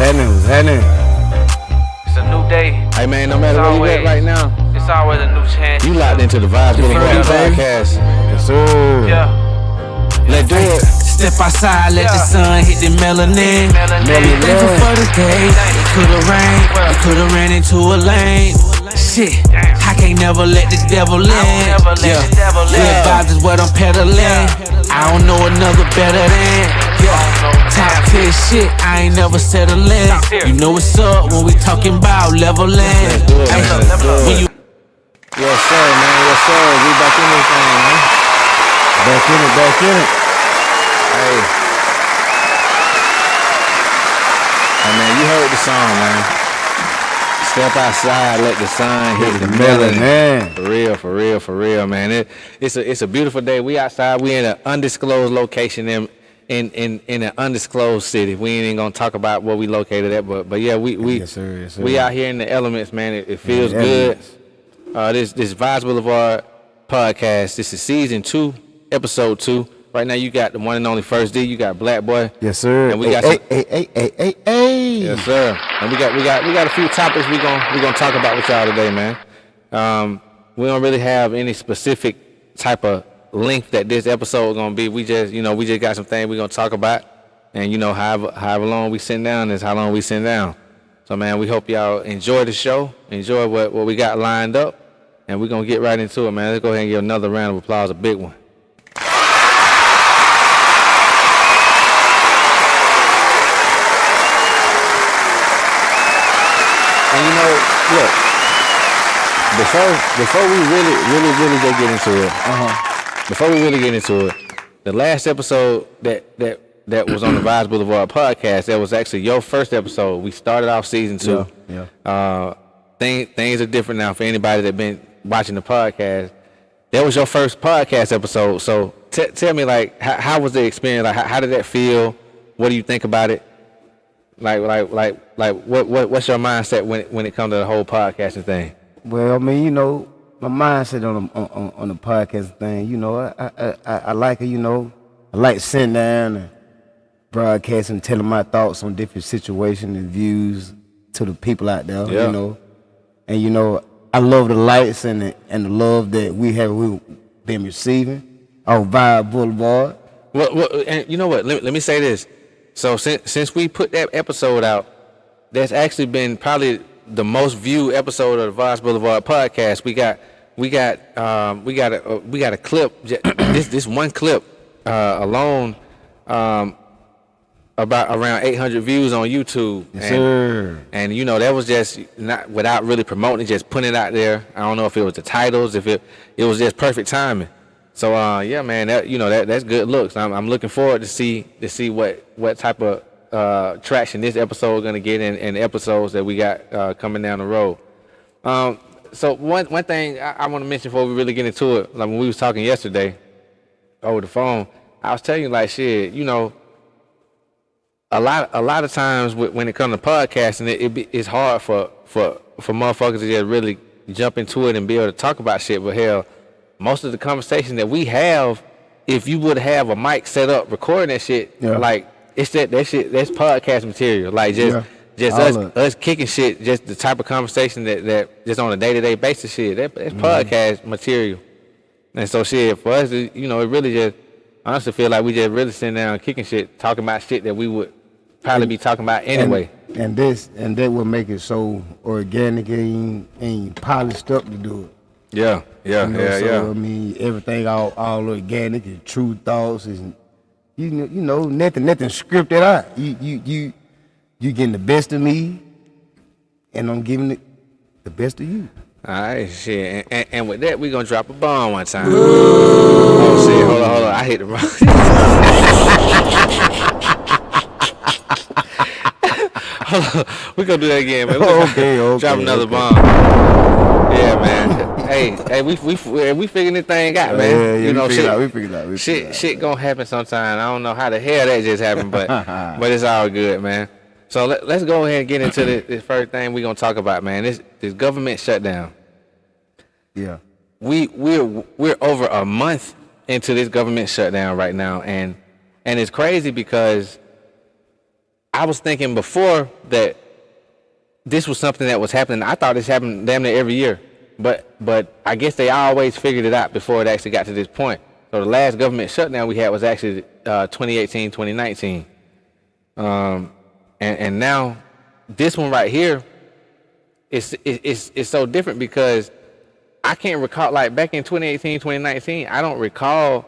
happening? It's a new day. Hey man, no matter where you at right now, it's always a new chance. You locked into the Vibes Blvd Podcast. Yes sir. Yeah. Let's do it. Step outside, let the sun hit the melanin. Thankful for the day. It could've rained, it could've ran into a lane. Shit, I can't never let the devil in. Yeah, good vibes is what I'm peddling. I don't know another better than. Top 10 shit, I ain't never settling. You know what's up when we talking about leveling. Let's do it, man. Let's do it. Yes sir, man. Yes sir. We back in this thing, man. Back in it. Hey man, you heard the song, man. Step outside, let the sun hit the melanin. For real, man. It's a beautiful day. We outside. We in an undisclosed location in an undisclosed city. We ain't even gonna talk about where we located at, but yeah, we yes, sir. We out here in the elements, man. It feels good. This Vibes Blvd Podcast. This is season 2, episode 2. Right now, you got the one and only First D. You got BlkBoii. Yes, sir. And we got hey. Yes, sir. And we got a few topics we gonna talk about with y'all today, man. We don't really have any specific type of length that this episode is gonna be. We just got some things we gonna talk about, and however long we sit down is how long we sit down. So, man, we hope y'all enjoy the show, enjoy what we got lined up, and we're gonna get right into it, man. Let's go ahead and give another round of applause, a big one. And look, before we really go get into it, before we really get into it, the last episode that was on the Vibes Blvd Podcast, that was actually your first episode. We started off season 2. Yeah. Things are different now for anybody that been watching the podcast. That was your first podcast episode. So tell me, like, how was the experience? Like, how did that feel? What do you think about it? Like, what's your mindset when it comes to the whole podcasting thing? Well, I mean, my mindset on the podcasting thing, I like it, I like sitting down and broadcasting, telling my thoughts on different situations and views to the people out there, And, I love the lights and the love that we've been receiving on Vibes Blvd. Well, and you know what? Let me say this. So since we put that episode out, that's actually been probably the most viewed episode of the Vibes Blvd Podcast. We got a clip. This one clip alone, about around 800 views on YouTube. Yes, sir. And that was just not without really promoting, just putting it out there. I don't know if it was the titles, if it was just perfect timing. So yeah, man, that's good looks. I'm looking forward to see what type of traction this episode is gonna get and episodes that we got coming down the road. So one thing I want to mention before we really get into it, like when we was talking yesterday over the phone, I was telling you, like, shit, a lot of times when it comes to podcasting, it's hard for motherfuckers to just really jump into it and be able to talk about shit. But hell, most of the conversation that we have, if you would have a mic set up recording that shit, like, it's that shit, that's podcast material. Like, just us kicking shit, just the type of conversation that just on a day-to-day basis shit, that's podcast material. And so shit, for us, it really just, I honestly feel like we just really sitting down kicking shit, talking about shit that we would probably be talking about anyway. And that would make it so organic and polished up to do it. Yeah. I mean, everything all organic and true thoughts and nothing scripted out. You getting the best of me, and I'm giving it the best of you. All right, shit. And with that, we gonna drop a bomb one time. Oh shit! Hold on. I hit the wrong. Hold on. We gonna do that again, man. Okay. Drop another bomb. Yeah, man. Hey, we figuring this thing out, man. Yeah, we figured out. Shit gonna happen sometime. I don't know how the hell that just happened, but it's all good, man. So let's go ahead and get into this first thing we're gonna talk about, man. This government shutdown. Yeah. We're over a month into this government shutdown right now, and it's crazy because I was thinking before that this was something that was happening. I thought this happened damn near every year, but I guess they always figured it out before it actually got to this point. So the last government shutdown we had was actually 2018, 2019, and now this one right here, it's so different because I can't recall, like back in 2018, 2019, I don't recall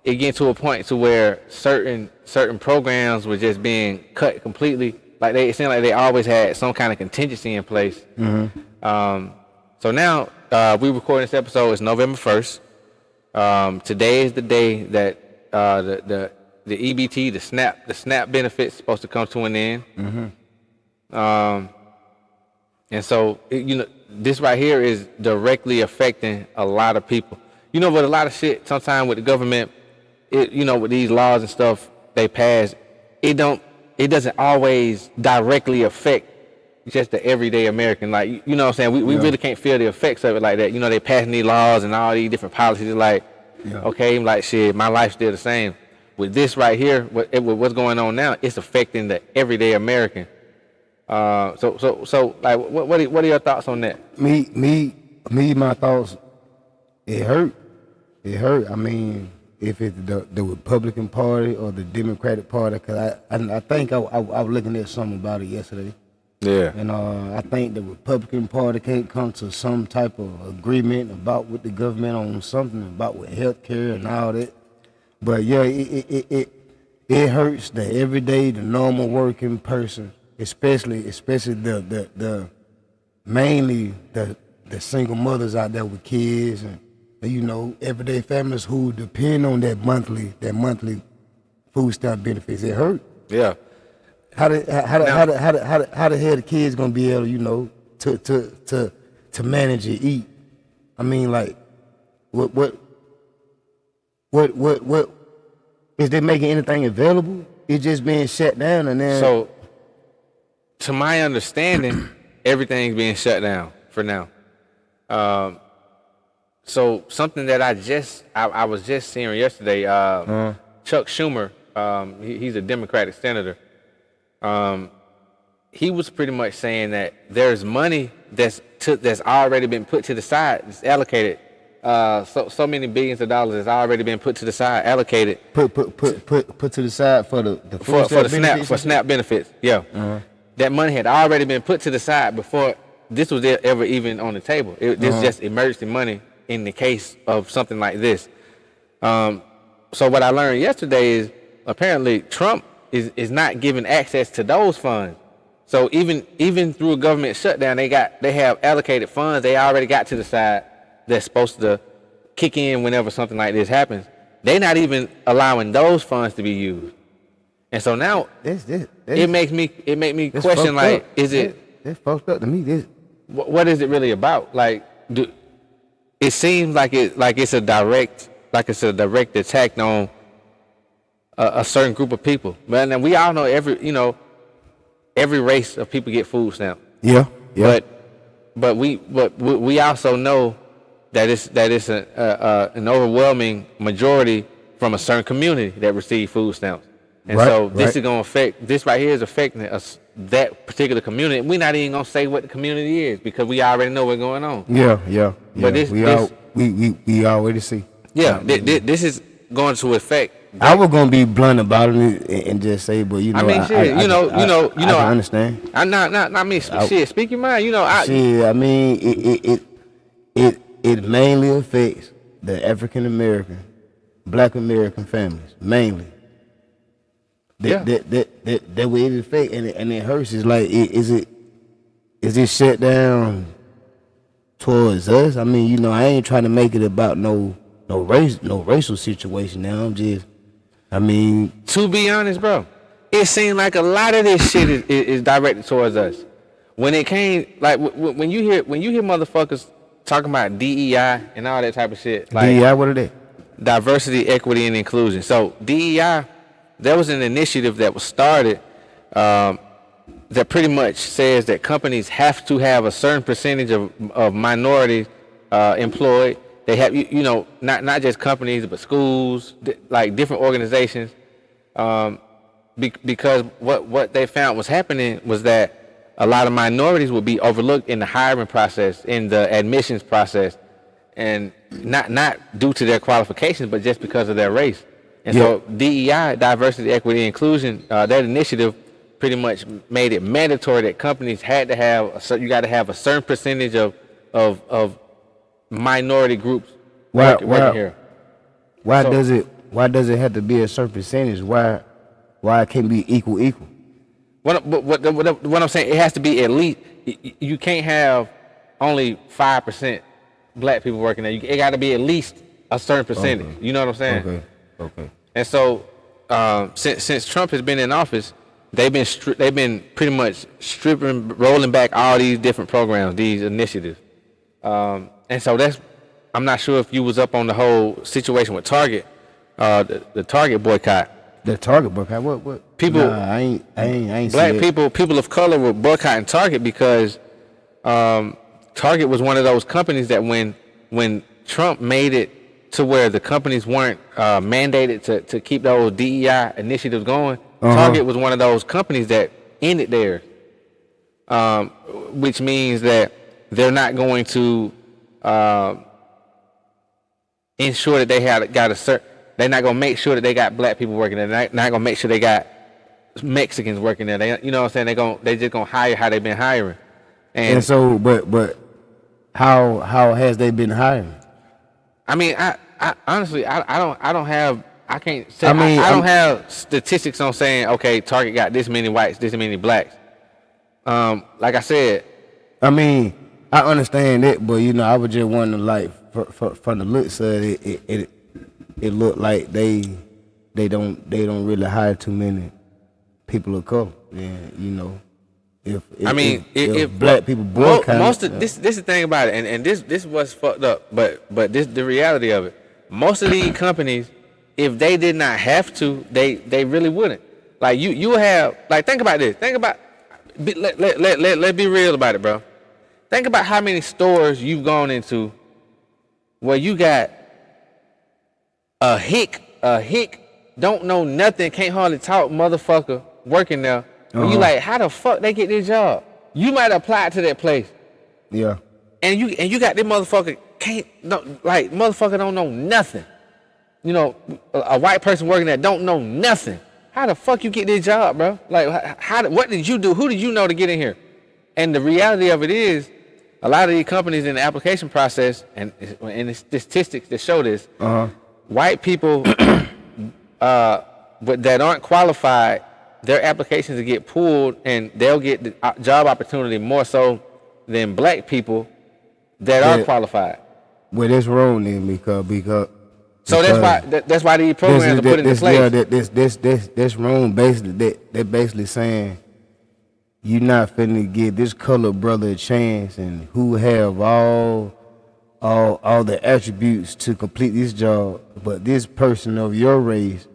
it getting to a point to where certain programs were just being cut completely. Like it seemed like they always had some kind of contingency in place. Mm-hmm. So now we recording this episode. It's November 1st. Today is the day that the EBT, the SNAP benefits, supposed to come to an end. Mm-hmm. And so this right here is directly affecting a lot of people. With a lot of shit, sometimes with the government, with these laws and stuff they pass, it doesn't always directly affect just the everyday American. Like, you know what I'm saying? We really can't feel the effects of it like that. They passing these laws and all these different policies. It's like, okay, like shit, my life's still the same. With this right here, what's going on now, it's affecting the everyday American. So like, what are your thoughts on that? My thoughts, it hurt. I mean, if it's the Republican Party or the Democratic Party, because I think I was looking at something about it yesterday. Yeah. And I think the Republican Party can't come to some type of agreement with the government on something about with health care and all that. But yeah, it hurts the everyday, the normal working person, especially the mainly the single mothers out there with kids and everyday families who depend on that monthly food stamp benefits. It hurt. Yeah. How the hell the kids gonna be able, to manage and eat? I mean, like, what is they making anything available? It's just being shut down and then. So, to my understanding, everything's being shut down for now. So something that I was just seeing yesterday, Chuck Schumer, he's a Democratic senator. He was pretty much saying that there's money that's already been put to the side, it's allocated. So many billions of dollars has already been put to the side, allocated. Put to the side for the SNAP benefits. Yeah. Uh-huh. That money had already been put to the side before this was ever even on the table. This is just emergency money in the case of something like this. So what I learned yesterday is apparently Trump is not giving access to those funds. So even through a government shutdown, they have allocated funds they already got to the side that's supposed to kick in whenever something like this happens. They're not even allowing those funds to be used. And so now it makes me question, like, is it? That's fucked up to me. What is it really about? Like, it seems like it's a direct attack on a certain group of people. But then we all know every race of people get food stamps. Yeah. But we also know that it's an overwhelming majority from a certain community that receive food stamps. And so this is going to affect, this right here is affecting us, that particular community. We're not even going to say what the community is because we already know what's going on. Yeah. But we already see. Yeah, this is going to affect. I was going to be blunt about it and just say, but I mean, shit, I understand. Shit, speak your mind, I mean, it mainly affects the African American, Black American families, mainly. That way it affects, and it hurts. It's like, is it shut down towards us? I mean, I ain't trying to make it about no racial situation now. To be honest, bro, it seemed like a lot of this shit is directed towards us. When it came, like, when you hear motherfuckers talking about DEI and all that type of shit, like DEI, what are they? Diversity, equity, and inclusion. So DEI, there was an initiative that was started that pretty much says that companies have to have a certain percentage of minorities employed. They have, not just companies, but schools, like different organizations. because what they found was happening was that a lot of minorities would be overlooked in the hiring process, in the admissions process, and not due to their qualifications, but just because of their race. And so DEI, diversity, equity, inclusion, that initiative pretty much made it mandatory that companies had to have you got to have a certain percentage of minority groups working here. Why does it have to be a certain percentage? Why it can't be equal? What I'm saying, it has to be at least. You can't have only 5% black people working there. It got to be at least a certain percentage. Okay. You know what I'm saying? Okay. And so since Trump has been in office, they've been pretty much rolling back all these different programs, these initiatives. And so I'm not sure if you was up on the whole situation with Target, the Target boycott. The Target boycott? What? People, nah, I ain't black people of color were boycotting Target because Target was one of those companies that when Trump made it to where the companies weren't mandated to keep those DEI initiatives going, Target was one of those companies that ended theirs, which means that they're not going to ensure that they got a certain. They're not gonna make sure that they got black people working there. They're not gonna make sure they got Mexicans working there. They, you know what I'm saying? They just gonna hire how they've been hiring. And so, but how has they been hiring? I mean, I honestly, I don't have. I can't say. I don't have statistics on saying, okay, Target got this many whites, this many blacks. Like I said. I mean, I understand it, but I was just wondering, like, from the look side, it looked like they don't really hire too many people of color. And if black people boycott, most of this is the thing about it, and this was fucked up, but this the reality of it. Most of these companies, if they did not have to, they really wouldn't. Like you have, like, think about this. Think about, let's be real about it, bro. Think about how many stores you've gone into where you got a hick, don't know nothing, can't hardly talk motherfucker working there. And you like, how the fuck they get this job? You might apply to that place. Yeah. And you got this motherfucker motherfucker don't know nothing. A white person working there don't know nothing. How the fuck you get this job, bro? Like, what did you do? Who did you know to get in here? And the reality of it is, a lot of these companies in the application process, and the statistics that show this, white people that aren't qualified, their applications will get pulled, and they'll get the job opportunity more so than black people that are qualified. Well, that's wrong then, because so that's why these programs are put into place. Yeah, that's wrong. Basically, they're basically saying you're not finna give this colored brother a chance, and who have all the attributes to complete this job, but this person of your race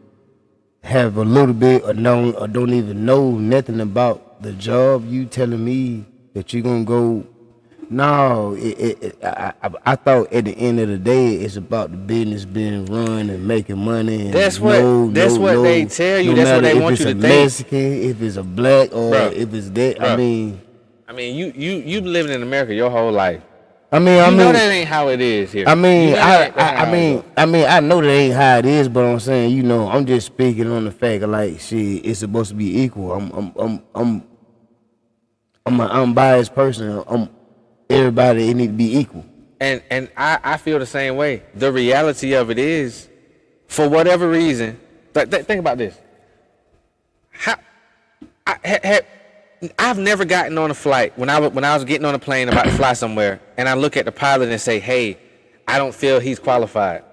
have a little bit or don't even know nothing about the job. You telling me that you're gonna go? No, I thought at the end of the day it's about the business being run and making money. And that's what they tell you. That's what they want you to think. If it's a Mexican, if it's a black, or if it's that. Bro. I mean, you been living in America your whole life. I mean, that ain't how it is here. I know that ain't how it is, but I'm saying, I'm just speaking on the fact of, like, shit, it's supposed to be equal. I'm an unbiased person. Everybody, it need to be equal. And I feel the same way. The reality of it is, for whatever reason, think about this. I've never gotten on a flight when I was getting on a plane about to fly somewhere, and I look at the pilot and say, "Hey, I don't feel he's qualified."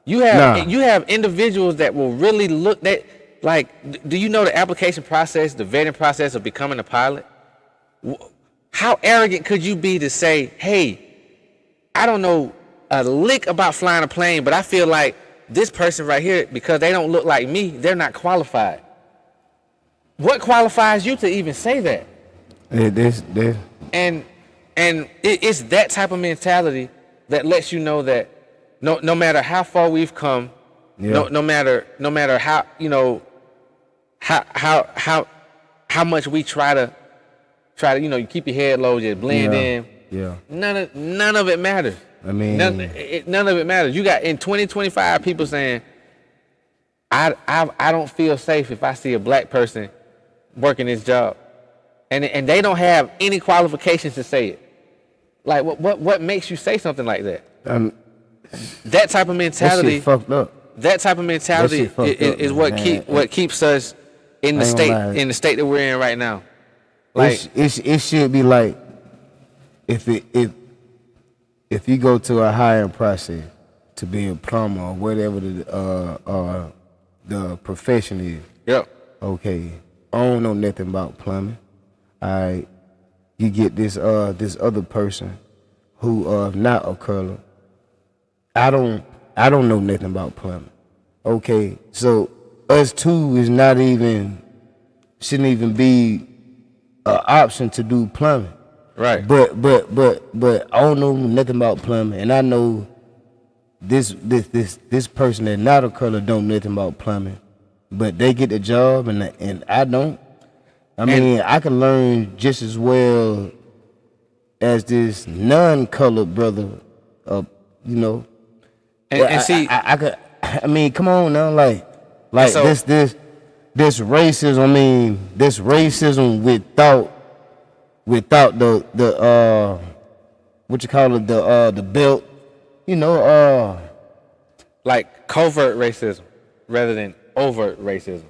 You have individuals that will really look at, like, do you know the application process, the vetting process of becoming a pilot? How arrogant could you be to say, "Hey, I don't know a lick about flying a plane, but I feel like this person right here, because they don't look like me, they're not qualified"? What qualifies you to even say that? And it's that type of mentality that lets you know that no matter how far we've come, no matter how how much we try to you keep your head low, just blend in. Yeah. None of it matters. I mean, none of it matters. You got in 2025 people saying, I don't feel safe if I see a black person working this job, and they don't have any qualifications to say it. Like what makes you say something like that? That type of mentality. That shit fucked up. That type of mentality is what keeps us in the state that we're in right now. Like it should be like if you go to a hiring process to be a plumber or whatever the profession is. Yep. Okay, I don't know nothing about plumbing. Alright, you get this other person who not of color. I don't know nothing about plumbing. Okay, so us two shouldn't even be an option to do plumbing. Right. But I don't know nothing about plumbing, and I know this person that not of color don't know nothing about plumbing, but they get the job and I don't. I mean, I can learn just as well as this non-colored brother, And see, I could. I mean, come on now, like so, this racism. I mean, this racism without the what you call it, the belt, like covert racism rather than overt racism.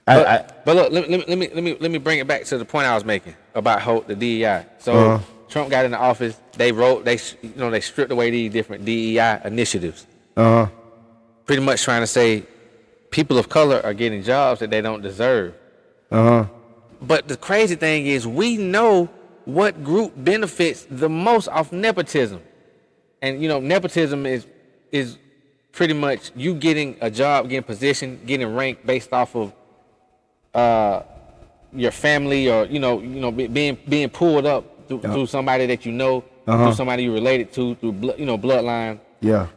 But look, let me bring it back to the point I was making about the DEI. So Trump got in the office. They stripped away these different DEI initiatives. Pretty much trying to say people of color are getting jobs that they don't deserve. But the crazy thing is, we know what group benefits the most off nepotism, and nepotism is pretty much you getting a job, getting position, getting ranked based off of your family, or being pulled up through somebody that through somebody you related to, through bloodline. Yeah.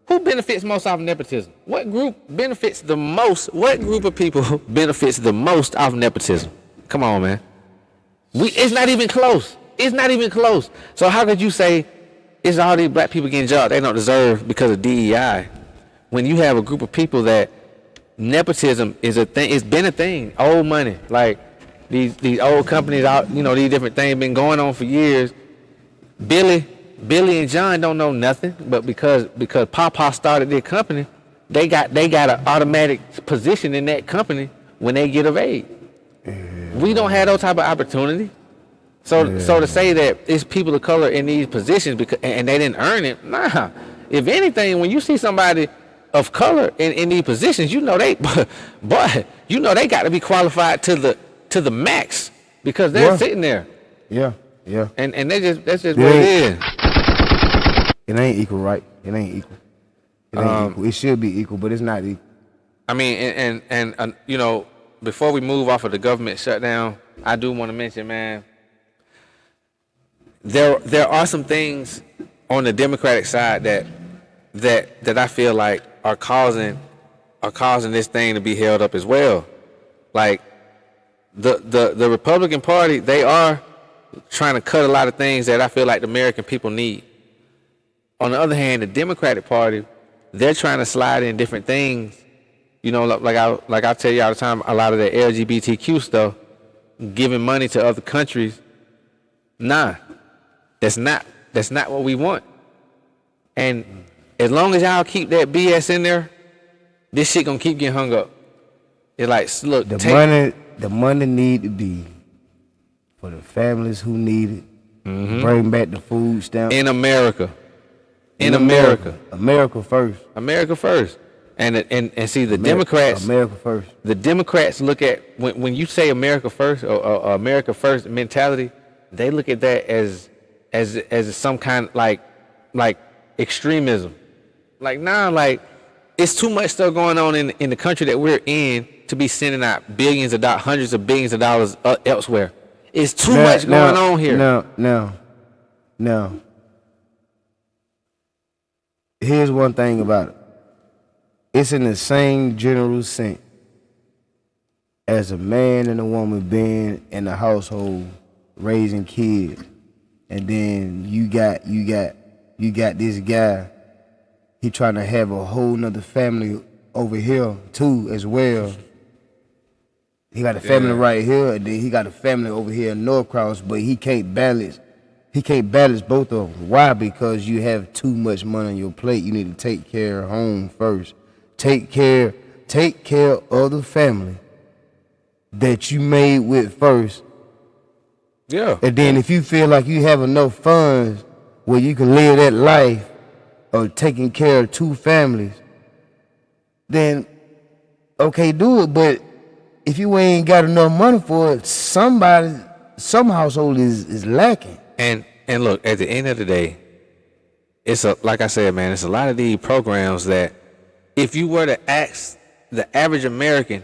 Who benefits most off nepotism? What group benefits the most? What group of people benefits the most off nepotism? Come on, man. It's not even close. It's not even close. So how could you say it's all these black people getting jobs they don't deserve because of DEI, when you have a group of people that nepotism is a thing? It's been a thing. Old money, like these old companies out. These different things been going on for years. Billy and John don't know nothing, but because Papa started their company, they got an automatic position in that company when they get of age. We don't have those type of opportunity. So to say that it's people of color in these positions and they didn't earn it, nah. If anything, when you see somebody of color in these positions, they got to be qualified to the max because they're sitting there. Yeah. And that's just what it is. It ain't equal, right? It ain't equal. It ain't equal. It should be equal, but it's not equal. I mean, and before we move off of the government shutdown, I do want to mention, man, there are some things on the Democratic side that I feel like are causing this thing to be held up as well. Like the Republican Party, they are trying to cut a lot of things that I feel like the American people need. On the other hand, the Democratic Party, they're trying to slide in different things. Like I tell you all the time, a lot of the LGBTQ stuff, giving money to other countries. Nah, that's not what we want. And as long as y'all keep that BS in there, this shit gonna keep getting hung up. It's like, look, the money need to be for the families who need it. Mm-hmm. Bring back the food stamp in America. In America. America first. America first. And see the Democrats. America first. The Democrats look at when you say America first or America first mentality, they look at that as some kind like extremism. Like, nah, like it's too much stuff going on in the country that we're in to be sending out hundreds of billions of dollars elsewhere. It's too much going on here. Now, here's one thing about it. It's in the same general sense. as a man and a woman being in a household raising kids, and then you got this guy, he trying to have a whole nother family over here too as well. He got a family right here, and then he got a family over here in North Cross, but he can't balance both of them. Why? Because you have too much money on your plate. You need to take care of home first. Take care of the family that you made with first. Yeah. And then if you feel like you have enough funds where you can live that life of taking care of two families, then okay, do it. But if you ain't got enough money for it, some household is lacking. And look, at the end of the day, like I said, man, it's a lot of these programs that if you were to ask the average American,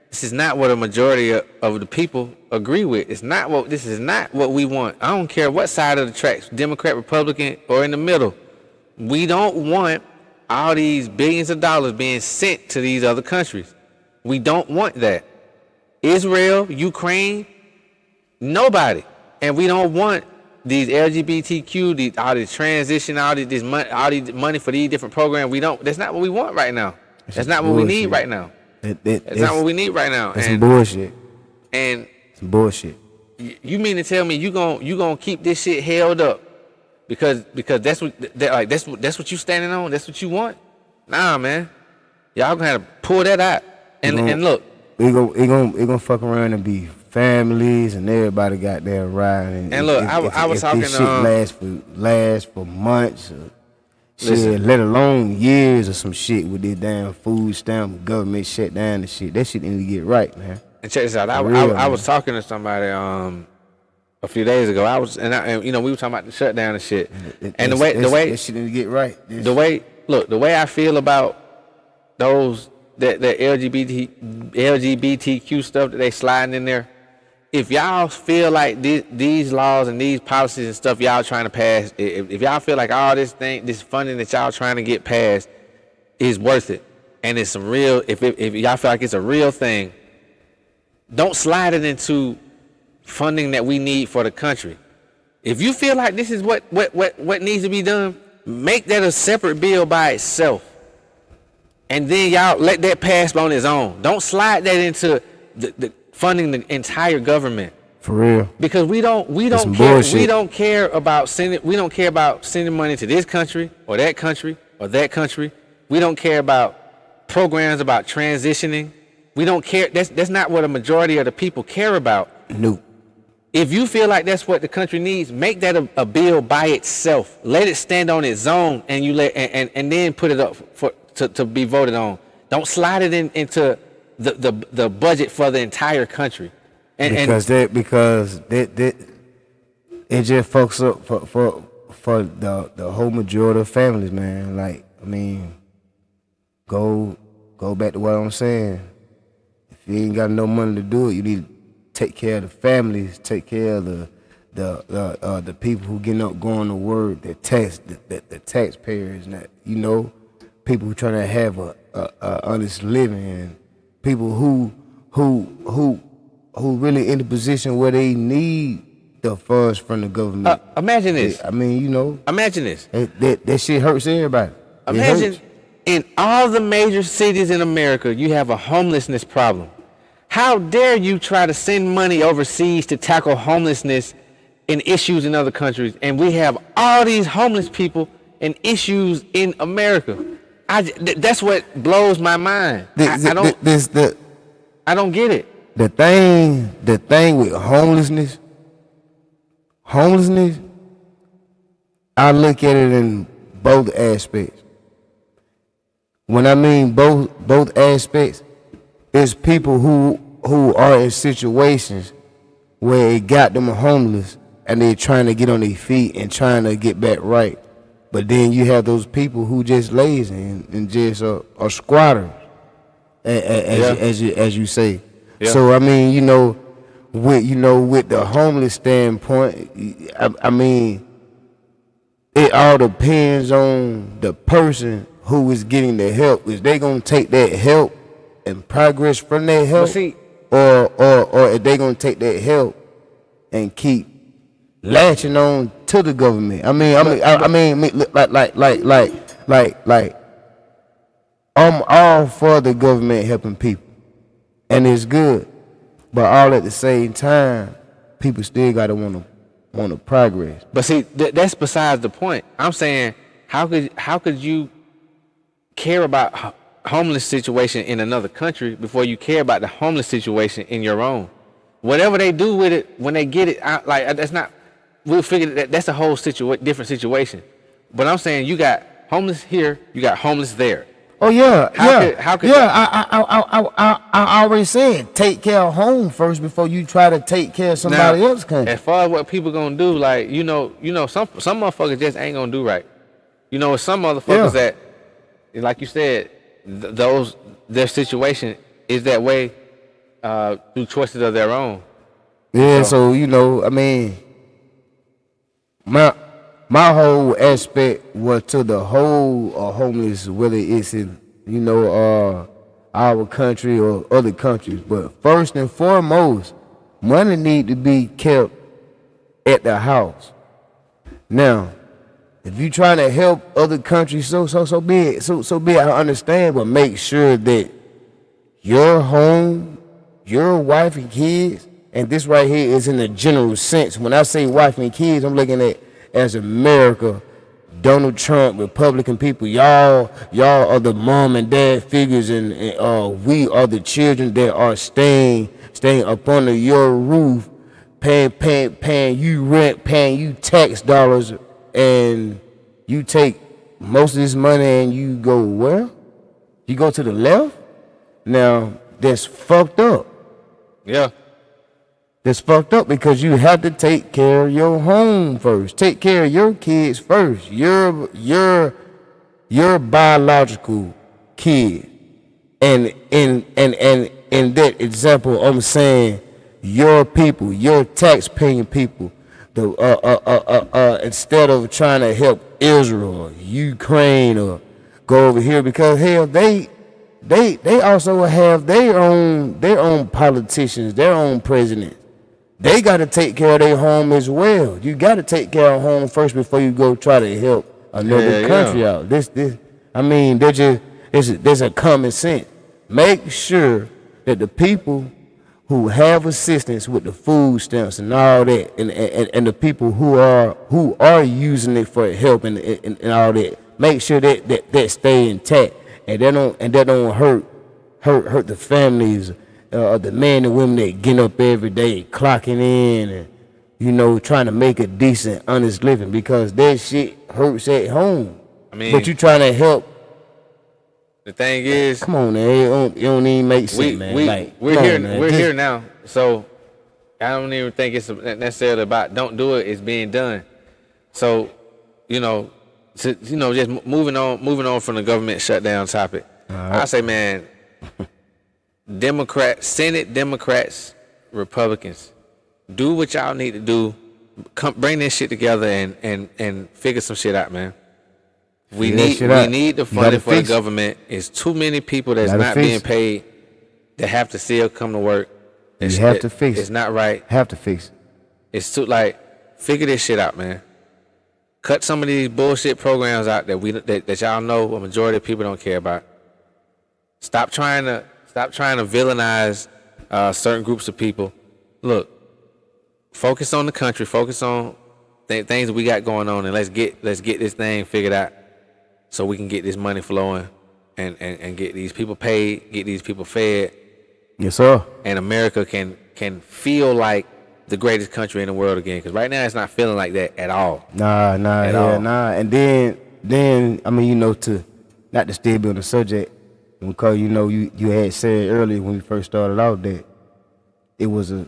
this is not what a majority of the people agree with. This is not what we want. I don't care what side of the tracks, Democrat, Republican, or in the middle. We don't want all these billions of dollars being sent to these other countries. We don't want that. Israel, Ukraine, nobody. And we don't want these LGBTQ, all this transition, all this money for these different programs. That's not what we want right now. That's not what we need right now. That's not what we need right now. That's some bullshit. And some bullshit. You mean to tell me you gonna keep this shit held up because that's what you standing on? That's what you want? Nah, man. Y'all gonna have to pull that out. And look, it gonna fuck around and be families and everybody got their ride. And look, I was talking this shit last for months. Shit, let alone years or some shit with this damn food stamp, government shut down and shit. That shit need to get right, man. And check this out. I was talking to somebody a few days ago. We were talking about the shutdown and shit. And the way that shit need to get right. The way I feel about those that LGBTQ stuff that they sliding in there. If y'all feel like these laws and these policies and stuff y'all trying to pass, if y'all feel like all this funding that y'all trying to get passed is worth it, and it's some real, if y'all feel like it's a real thing, don't slide it into funding that we need for the country. If you feel like this is what needs to be done, make that a separate bill by itself, and then y'all let that pass on its own. Don't slide that into the funding the entire government. For real. Because we don't care about sending money to this country or that country or that country. We don't care about programs about transitioning. We don't care. That's not what a majority of the people care about. No. If you feel like that's what the country needs, make that a bill by itself. Let it stand on its own, and and then put it up to be voted on. Don't slide it into the budget for the entire country, because it just fucks up for the whole majority of families, man. Like, I mean, go back to what I'm saying. If you ain't got no money to do it, you need to take care of the families, take care of the people who getting up going to work, the taxpayers, and people who trying to have a honest living. And people who really in the position where they need the funds from the government. Imagine this. Imagine this. That shit hurts everybody. Imagine in all the major cities in America, you have a homelessness problem. How dare you try to send money overseas to tackle homelessness and issues in other countries, and we have all these homeless people and issues in America? That's what blows my mind. I don't get it. The thing with homelessness, I look at it in both aspects. When I mean both aspects, it's people who are in situations where it got them homeless and they're trying to get on their feet and trying to get back right. But then you have those people who just lazy and just are squatters, as you say. Yeah. So I mean, with the homeless standpoint, I mean, it all depends on the person who is getting the help. Is they gonna take that help and progress from that help? But see, or if they gonna take that help and keep latching on to the government. I mean, like, I'm all for the government helping people, and it's good, but all at the same time, people still gotta wanna progress. But see, that's besides the point. I'm saying, how could you care about homeless situation in another country before you care about the homeless situation in your own? Whatever they do with it when they get it out, like that's not. We'll figure that's a whole different situation. But I'm saying you got homeless here, you got homeless there. Oh yeah, How could I already said take care of home first before you try to take care of somebody else's country. As far as what people gonna do, like you know, some motherfuckers just ain't gonna do right. You know, some motherfuckers that, like you said, their situation is that way through choices of their own. Yeah, so you know, I mean, my whole aspect was to the whole homeless, whether it's in, you know, our country or other countries. But first and foremost, money need to be kept at the house. Now, if you trying to help other countries, so be it. So be it. I understand, but make sure that your home, your wife and kids, and this right here is in the general sense. When I say wife and kids, I'm looking at as America, Donald Trump, Republican people, y'all are the mom and dad figures, and we are the children that are staying up under your roof, paying you rent, paying you tax dollars, and you take most of this money and you go where? You go to the left? Now that's fucked up. Yeah. That's fucked up because you have to take care of your home first. Take care of your kids first. Your biological kid. And in that example, I'm saying your people, your tax-paying people. Instead of trying to help Israel or Ukraine or go over here, because hell, they also have their own politicians, their own presidents. They got to take care of their home as well. You got to take care of home first before you go try to help another country out. This, I mean, there's a common sense. Make sure that the people who have assistance with the food stamps and all that, and the people who are using it for help and all that, make sure that stay intact, and that don't hurt the families. The men and women that get up every day, clocking in, and you know, trying to make a decent, honest living, because that shit hurts at home. I mean, but you trying to help. The thing is, come on, man, it don't even make sense, man. We're here now, so I don't even think it's necessarily about don't do it. It's being done. So, just moving on from the government shutdown topic. I say, man. Senate Democrats, Republicans, do what y'all need to do. Bring this shit together and figure some shit out, man. We need the funding for the government. It's too many people that's not being paid that have to still come to work. You have to fix it. It's not right. Have to fix it. It's too figure this shit out, man. Cut some of these bullshit programs out that y'all know a majority of people don't care about. Stop trying to villainize certain groups of people. Look, focus on the country. Focus on things that we got going on, and let's get this thing figured out so we can get this money flowing and get these people paid, get these people fed. Yes, sir. And America can feel like the greatest country in the world again. Because right now it's not feeling like that at all. Nah. And then I mean, not to still be on the subject. Because you had said earlier when we first started out that it was a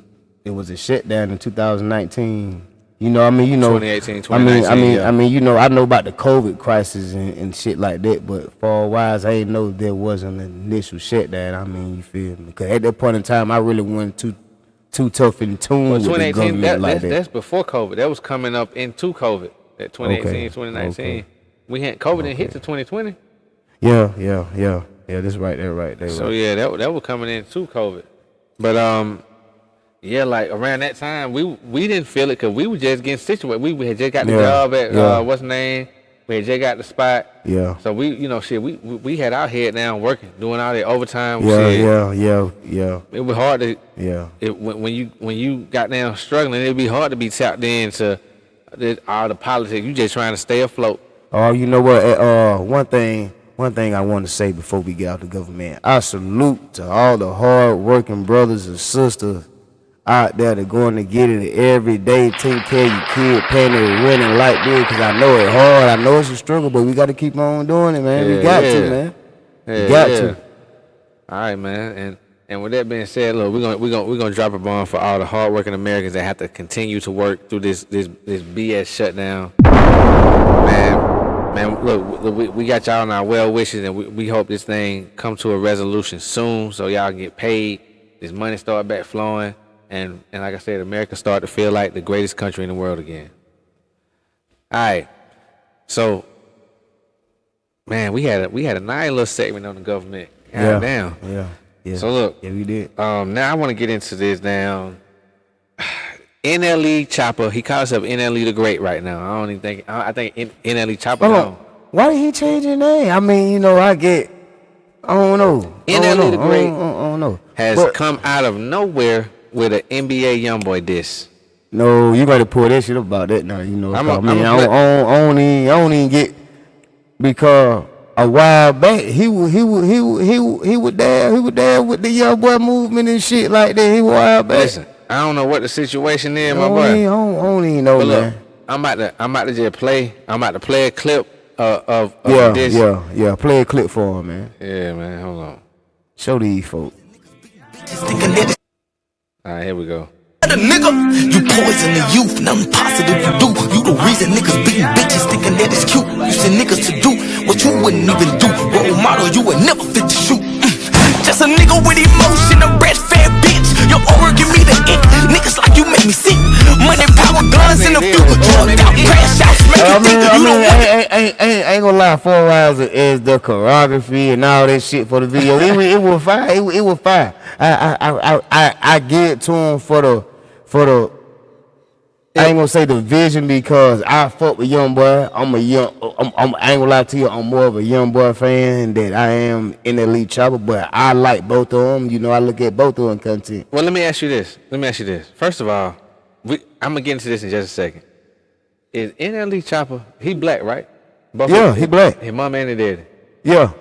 shutdown in 2019. 2018, 2019. I know about the COVID crisis and shit like that, but for a while I ain't know there wasn't an initial shutdown. I mean, you feel me? Because at that point in time, I really wasn't too tough in tune with the government that's before COVID. That was coming up into COVID. That 2018, 2019. Okay. We had COVID and hit to 2020. Yeah, that's right. They're right. So yeah, that was coming into COVID. But yeah, like around that time, we didn't feel it because we were just getting situated. We had just got the job at what's the name? We had just got the spot. Yeah. So we had our head down working, doing all the overtime. Yeah. It was hard to. Yeah. When you got down struggling, it'd be hard to be tapped into all the politics. You just trying to stay afloat. Oh, you know what? One thing I want to say before we get out the government, I salute to all the hard-working brothers and sisters out there that going to get it every day, taking care of your kid, paying their rent and light bill, because I know it's hard, I know it's a struggle, but we got to keep on doing it, man. We got to, man. We got to. All right, man. And with that being said, look, we're gonna drop a bomb for all the hardworking Americans that have to continue to work through this BS shutdown. Man, look, we got y'all on our well wishes, and we hope this thing come to a resolution soon, so y'all get paid, this money start back flowing, and like I said, America start to feel like the greatest country in the world again. All right, so man, we had a nice little segment on the government. God damn. Yeah. So look, we did. Now I want to get into this down. NLE Chopper, he calls himself NLE the Great right now. I think NLE Chopper. Why did he change his name? I mean, I don't know. NLE the Great I don't know. has come out of nowhere with an NBA YoungBoy diss. No, you got to pull that shit up about that now. I don't even get, because a while back he was there with the young boy movement and shit like that. He was a while back. Listen, I don't know what the situation is, my boy. I don't even know, but man. Look, I'm about to just play. I'm about to play a clip of this. Yeah. Play a clip for him, man. Yeah, man. Hold on. Show these folks. All right, here we go. The nigga, you poison the youth, nothing positive you do. You the reason niggas beating bitches thinking that it's cute. You send niggas to do what you wouldn't even do. Role model, you would never fit to shoot. Just a nigga with emotion, a red fat bitch. Your aura give me the ick. Niggas like you make me sick. Money, power, guns in the future. Drugged out, crash outs, make you think you don't want it. I ain't gonna lie, 4 hours is the choreography and all that shit for the video. It was fire. It was fire. I give it to him for the I ain't gonna say the vision, because I fuck with young boy. I ain't gonna lie to you, I'm more of a young boy fan than I am in the elite chopper, but I like both of them. I look at both of them content. Well, let me ask you this. First of all, I'm gonna get into this in just a second. Is NLE Chopper, he black, right? He black. His mom and his daddy. Yeah.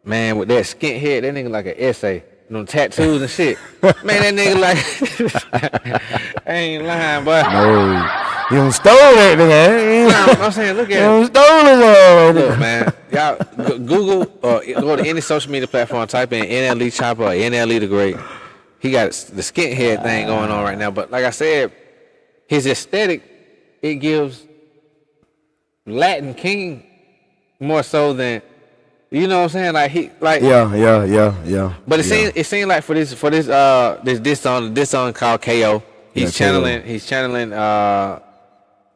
Man, with that skint head, that nigga like an essay. Them tattoos and shit. Man, that nigga like, I ain't lying, boy. No. You done stole that nigga. I'm saying, look at You it. done stole it all. Look, man, y'all Google or go to any social media platform, type in NLE Chopper or NLE the Great. He got the skinhead thing going on right now. But like I said, his aesthetic, it gives Latin King more so than, you know what I'm saying? Yeah. But it seemed like for this song called KO, he's channeling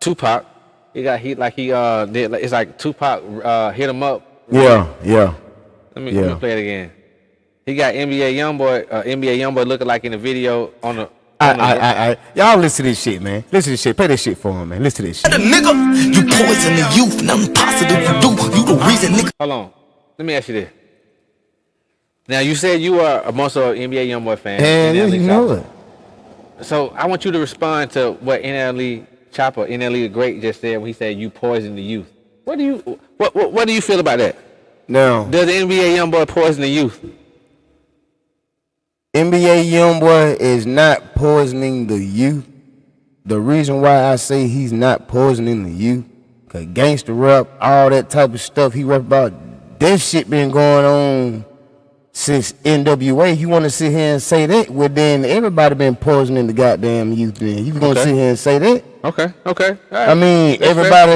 Tupac. Did it's like Tupac hit him up. Yeah. Let me play it again. He got NBA YoungBoy looking like in the video on the. Y'all listen to this shit, man. Listen to this shit. Play this shit for him, man. Listen to this shit. The nigga, you poison the youth, nothing positive you do. You the reason nigga. Hold on. Let me ask you this. Now, you said you are a most of NBA YoungBoy fan. And you know it. So I want you to respond to what NLE Chopper, NLE the Great, just said when he said you poison the youth. What do you feel about that? Now, Does the NBA YoungBoy poison the youth? NBA YoungBoy is not poisoning the youth. The reason why I say he's not poisoning the youth, cause gangster rap, all that type of stuff he rap about, that shit been going on since NWA. You want to sit here and say that? Well, then everybody been poisoning the goddamn youth. Then you gonna sit here and say that? Okay. Right. I mean, everybody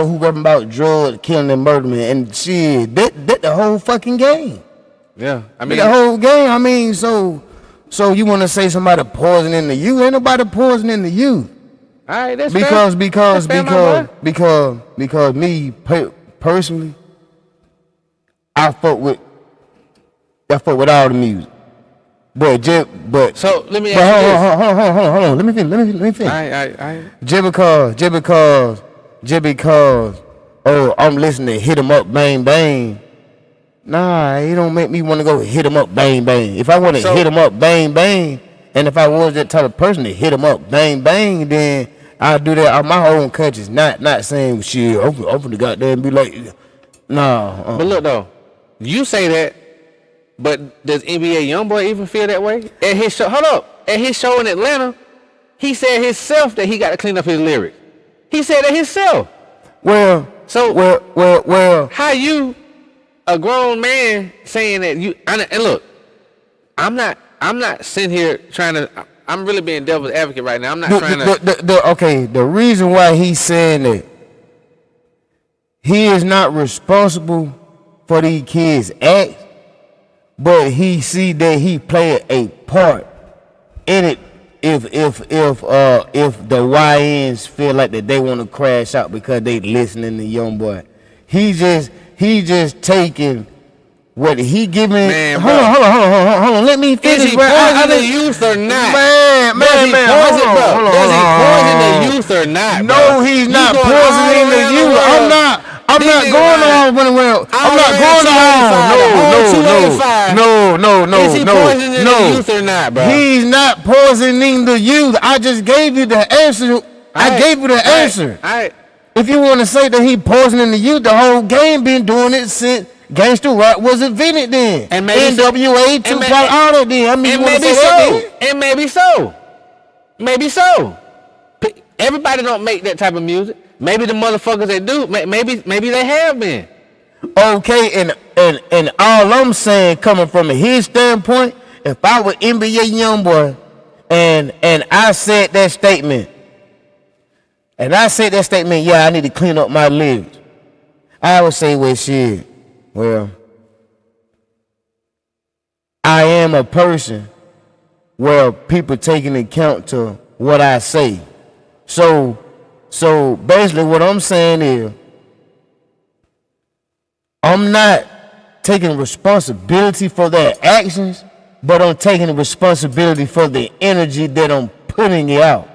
who rapping about drugs, killing, and murdering, and shit, that the whole fucking game. Yeah, I mean the whole game. I mean, so you want to say somebody poisoning the youth? Ain't nobody poisoning the youth. All right, that's because fair, me personally, I fuck with all the music. But So let me ask you this. hold on. Let me finish. I. Just because, oh, I'm listening to Hit 'Em Up, Bang Bang. Nah, it don't make me want to go hit 'em up, bang bang. If I want to hit 'em up, bang bang, and if I was that type of person to hit 'em up, bang bang, then I'll do that on my own conscience. Not saying shit. Open the goddamn be like, nah. But look though, you say that, but does NBA YoungBoy even feel that way? At his show, hold up, at his show in Atlanta, he said himself that he got to clean up his lyrics. He said that himself. Well, how you, a grown man, saying that you? And look, I'm not sitting here trying to. I'm really being devil's advocate right now. I'm not trying to. Okay, the reason why he's saying that, he is not responsible for these kids' acts, but he see that he played a part in it. If the YNs feel like that they want to crash out because they listening to YoungBoy, he just taking what he giving. Man, hold on. Let me finish. Is he poisoning the youth or not? Man. Does he poison the youth or not? No, he's not poisoning the youth. I'm not going around running around. I'm not going around. No. Is he poisoning the youth or not, bro? He's not poisoning the youth. I just gave you the answer. I gave you the answer. If you want to say that he poisoning the youth, the whole game been doing it since gangster rap was invented then. And maybe NWA, Tupac, all that then. I mean, Maybe so. Everybody don't make that type of music. Maybe the motherfuckers that do, maybe they have been. Okay, and all I'm saying, coming from his standpoint, if I were NBA YoungBoy and I said that statement, yeah, I need to clean up my lyrics, I would say, well, I am a person where people taking account to what I say. So basically what I'm saying is, I'm not taking responsibility for their actions, but I'm taking the responsibility for the energy that I'm putting out.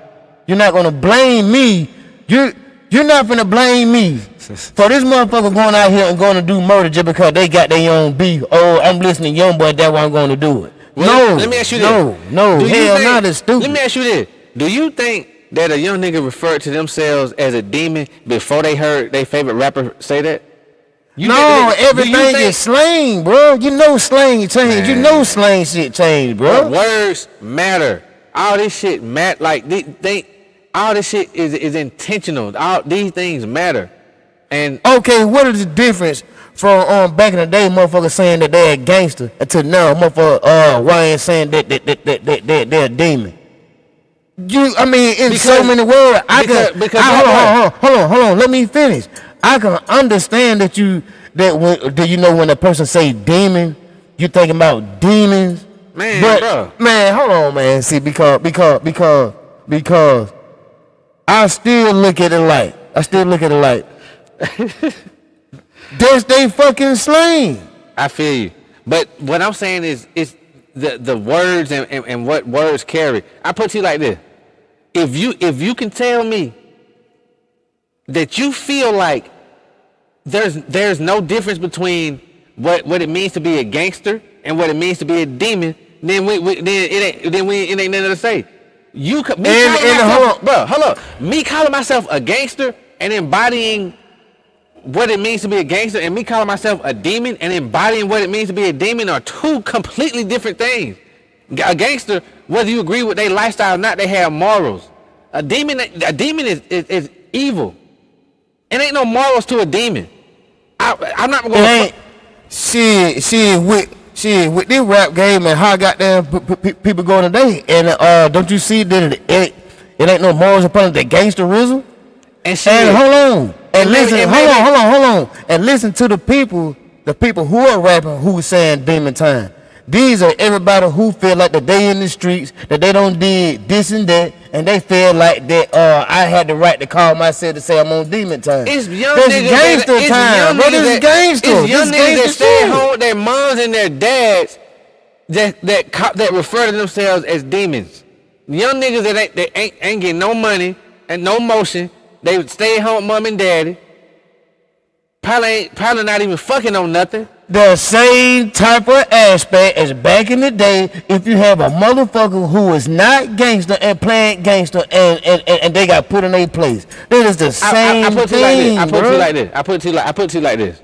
You're not gonna blame me. You're not gonna blame me for this motherfucker going out here and going to do murder just because they got their own beef. Oh, I'm listening to YoungBoy, that's why I'm going to do it. Well, let me ask you this. No, hell no, that's stupid. Let me ask you this. Do you think that a young nigga referred to themselves as a demon before they heard their favorite rapper say that? Everything is slang, bro. You know slang change. Man. You know slang shit change, bro. But words matter. All this shit matter. Like all this shit is intentional. All these things matter. And okay, what is the difference from back in the day, motherfuckers saying that they're a gangster, until now, motherfucker, YN saying that they're a demon? So many words. Hold on. Let me finish. I can understand that do you know when a person say demon, you thinking about demons? Man, bro. Man, hold on, man. See, because I still look at it like that's they fucking slang. I feel you. But what I'm saying is the words and what words carry. I put it to you like this. If you can tell me that you feel like there's no difference between what it means to be a gangster and what it means to be a demon, then it ain't nothing to say. Hold up. Me calling myself a gangster and embodying what it means to be a gangster, and me calling myself a demon and embodying what it means to be a demon, are two completely different things. A gangster, whether you agree with their lifestyle or not, they have morals. A demon is evil. It ain't no morals to a demon. I'm not gonna. With this rap game and how goddamn people going today, and don't you see that it ain't no morals upon the gangsterism? And hold on. And hold on. And listen to the people who are rapping who saying demon time. These are everybody who feel like that they in the streets, that they don't did this and that, and they feel like that I had the right to call myself to say I'm on demon time. It's young niggas gangster time, bro. This is gangster. It's young niggas that stay home with their moms and their dads that refer to themselves as demons. Young niggas that ain't getting no money and no motion. They stay at home with mom and daddy. Probably not even fucking on nothing. The same type of aspect as back in the day. If you have a motherfucker who is not gangster and playing gangster and they got put in their place, that is the same thing. I put it to you like this.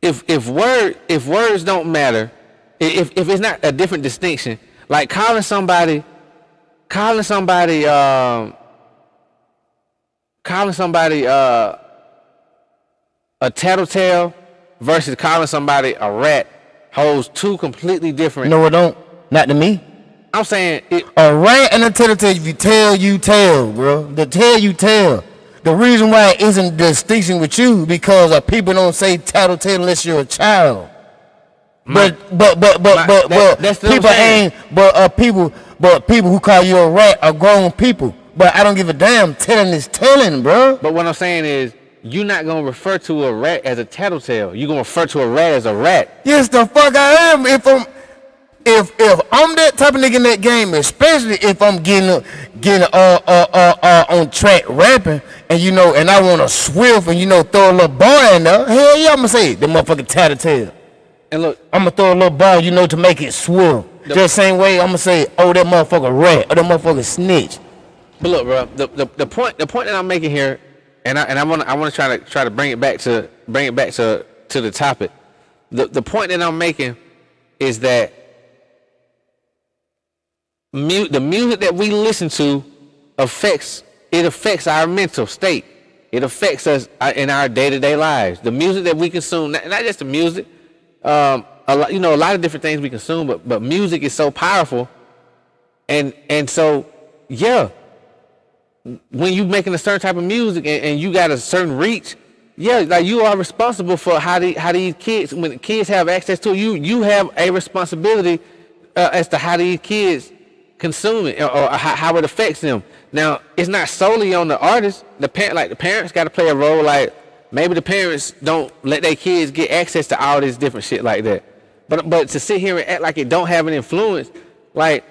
If words don't matter, if it's not a different distinction, like calling somebody a tattletale versus calling somebody a rat holds two completely different. No, it don't. Not to me. I'm saying a rat and a tattletale. If you tell, you tell, bro. The tell, you tell. The reason why it isn't a distinction with you because people don't say tattletale unless you're a child. But people who call you a rat are grown people. But I don't give a damn. Telling is telling, bro. But what I'm saying is, you're not gonna refer to a rat as a tattletale. You're gonna refer to a rat as a rat. Yes, the fuck I am. If I'm that type of nigga in that game, especially if I'm getting on track rapping, and I want to swift and throw a little bar in there, hell yeah, I'm gonna say the motherfucking tattletale. And look, I'm gonna throw a little bar, to make it swift. Just same way I'm gonna say, oh, that motherfucker rat or that motherfucker snitch. But look, bro, the point that I'm making here, and I want to try to bring it back to the topic. The point that I'm making is that the music that we listen to affects our mental state. It affects us in our day-to-day lives. The music that we consume, not just the music, a lot of different things we consume, but music is so powerful, and so yeah. When you making a certain type of music and you got a certain reach, yeah, like you are responsible for how these kids, when the kids have access to you have a responsibility as to how these kids consume it or how it affects them. Now, it's not solely on the artist. The parents got to play a role. Like maybe the parents don't let their kids get access to all this different shit like that. But to sit here and act like it don't have an influence, like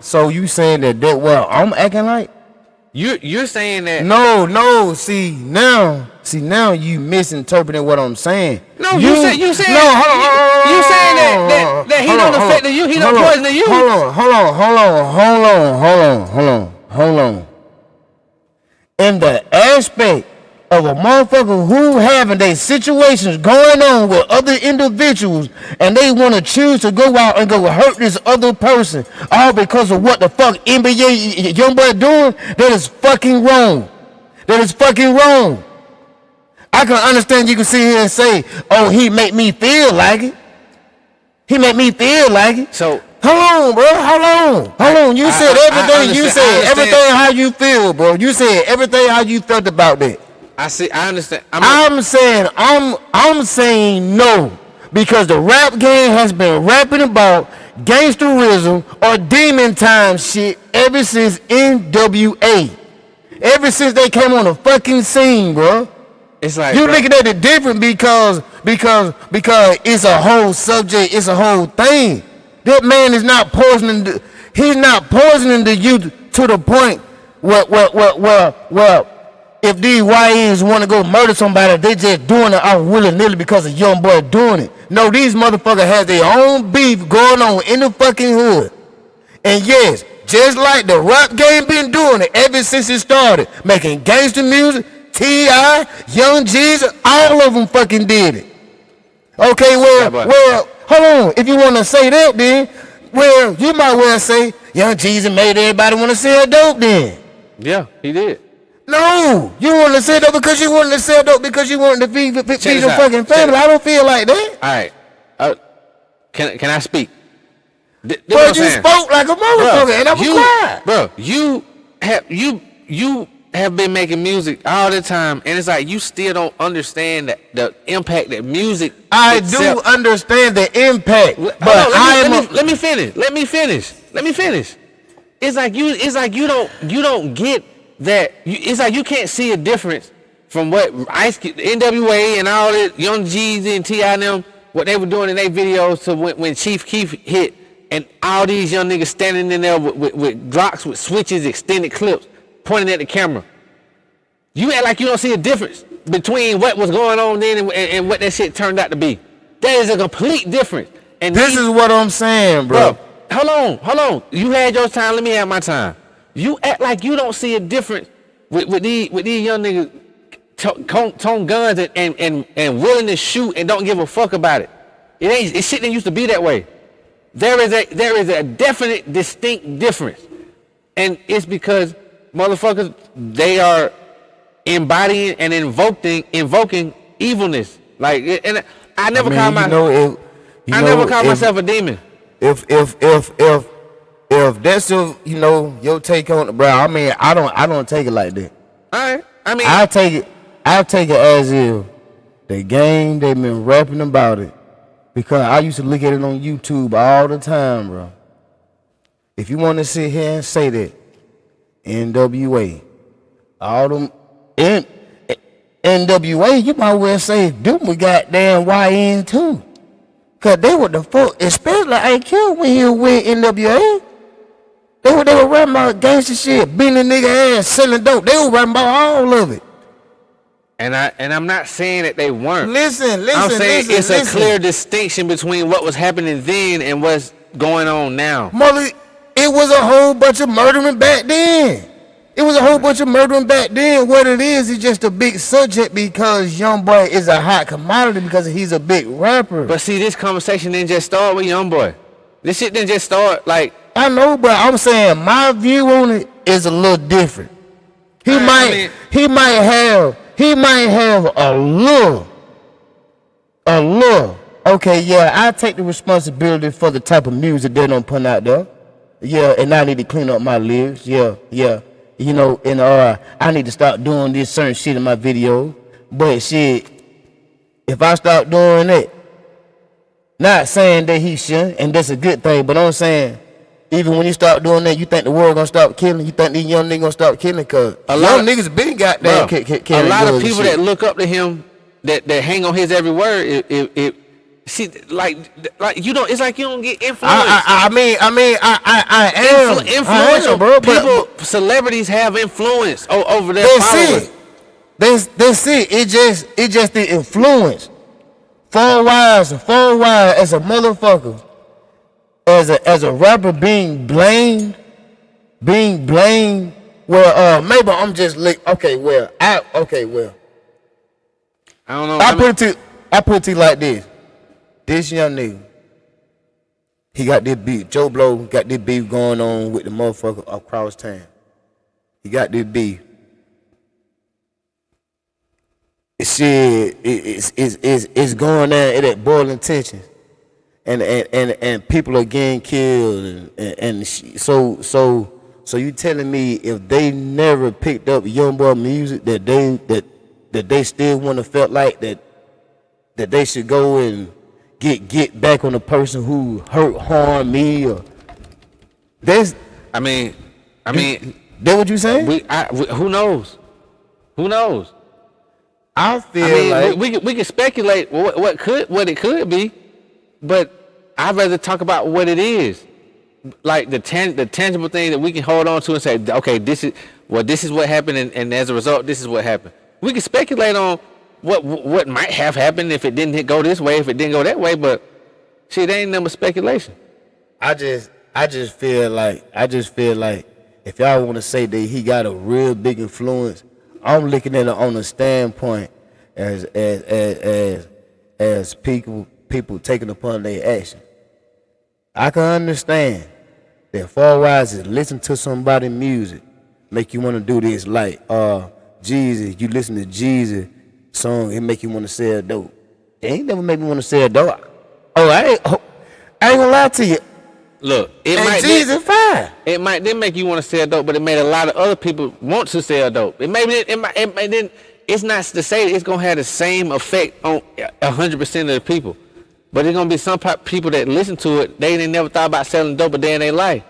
so you saying that what I'm acting like? You're saying that no. See now you misinterpreting what I'm saying. No, you saying you saying that he don't affect you. He don't poison you. Hold on. In the aspect of a motherfucker who having their situations going on with other individuals and they want to choose to go out and go hurt this other person all because of what the fuck NBA young boy doing, that is fucking wrong. I can understand you can sit here and say, oh, he make me feel like it. So hold on, bro. Hold on. You said everything. You said everything how you feel, bro. You said everything how you felt about that. I understand. I'm saying no, because the rap game has been rapping about gangsterism or demon time shit ever since NWA. Ever since they came on the fucking scene, bro. It's like you looking at it different because it's a whole subject, it's a whole thing. That man is not poisoning. He's not poisoning the youth to the point where if these YNs want to go murder somebody, they just doing it out willy-nilly because a young boy doing it. No, these motherfuckers have their own beef going on in the fucking hood. And yes, just like the rap game been doing it ever since it started, making gangster music, T.I., Young Jesus, all of them fucking did it. Okay, well, hold on. If you want to say that, then, well, you might well say Young Jesus made everybody want to sell dope then. Yeah, he did. No, you want to sell dope because you wanted to sell dope because you wanted to feed your fucking family. I don't feel like that. All right. Can I speak? But you spoke like a motherfucker, and I was quiet. Bro, you have been making music all the time, and it's like you still don't understand the impact that music. I do understand the impact, but let me finish. It's like you don't get that. It's like you can't see a difference from what NWA and all that Young Jeezy and T.I. and them what they were doing in their videos to when Chief Keef hit, and all these young niggas standing in there with Glocks, with switches, extended clips, pointing at the camera. You act like you don't see a difference between what was going on then and what that shit turned out to be. That is a complete difference. And this is what I'm saying, bro. Hold on. You had your time, let me have my time. You act like you don't see a difference with these young niggas tone guns and willing to shoot and don't give a fuck about it. It shit didn't used to be that way. There is a definite, distinct difference. And it's because motherfuckers, they are embodying and invoking evilness. Like, and I never call myself a demon. If that's your take on it, bro. I mean, I don't take it like that. All right. I mean, I take it as if the game they've been rapping about it, because I used to look at it on YouTube all the time, bro. If you want to sit here and say that NWA, all them NWA, you might well say them with goddamn YN too. Cause they were the fuck, especially IQ when he was with NWA. They were rapping about gangster shit, beating a nigga ass, selling dope. They were rapping about all of it. And I'm not saying that they weren't. Listen. I'm saying it's a clear distinction between what was happening then and what's going on now. Molly, it was a whole bunch of murdering back then. What it is just a big subject because YoungBoy is a hot commodity because he's a big rapper. But see, this conversation didn't just start with YoungBoy. This shit didn't just start like. I know, but I'm saying my view on it is a little different. He might have a little. Okay, yeah, I take the responsibility for the type of music they don't put out there. Yeah, and I need to clean up my lyrics. Yeah. You know, and I need to start doing this certain shit in my video. But shit, if I start doing it, not saying that he shouldn't, and that's a good thing, but I'm saying, even when you start doing that, you think the world gonna stop killing? You think these young niggas gonna stop killing? Cause a lot of niggas been goddamn killing. A lot of people that look up to him, that hang on his every word, see, like you don't. It's like you don't get influenced. I am influential, bro. People, celebrities have influence over their followers. That's it. It just the influence. Four wise as a motherfucker, as a rapper being blamed. Well, maybe I'm just okay. Well, I don't know. I put it to you like this. This young nigga, he got this beef. Joe Blow got this beef going on with the motherfucker across town. He got this beef. Shit, it's going down at boiling tension, and people are getting killed, and so you telling me if they never picked up YoungBoy music that they still want to felt like that they should go and get back on the person who harmed me, or that's. I mean, that what you saying? Who knows? I feel like we can speculate what it could be, but I'd rather talk about what it is, like the tangible thing that we can hold on to and say, okay, this is what happened, and as a result, this is what happened. We can speculate on what might have happened if it didn't go this way, if it didn't go that way, but shit, ain't nothing but speculation. I just feel like if y'all want to say that he got a real big influence, I'm looking at it on a standpoint as people taking upon their action. I can understand that far wise is listen to somebody's music, make you want to do this, like Jesus. You listen to Jesus song, it make you want to sell dope. It ain't never make me want to sell dope. I ain't gonna lie to you. Look, it might then make you want to sell dope, but it made a lot of other people want to sell dope. It's not to say it's gonna have the same effect on 100% of the people, but it's gonna be some people that listen to it. They never thought about selling dope a day in their life,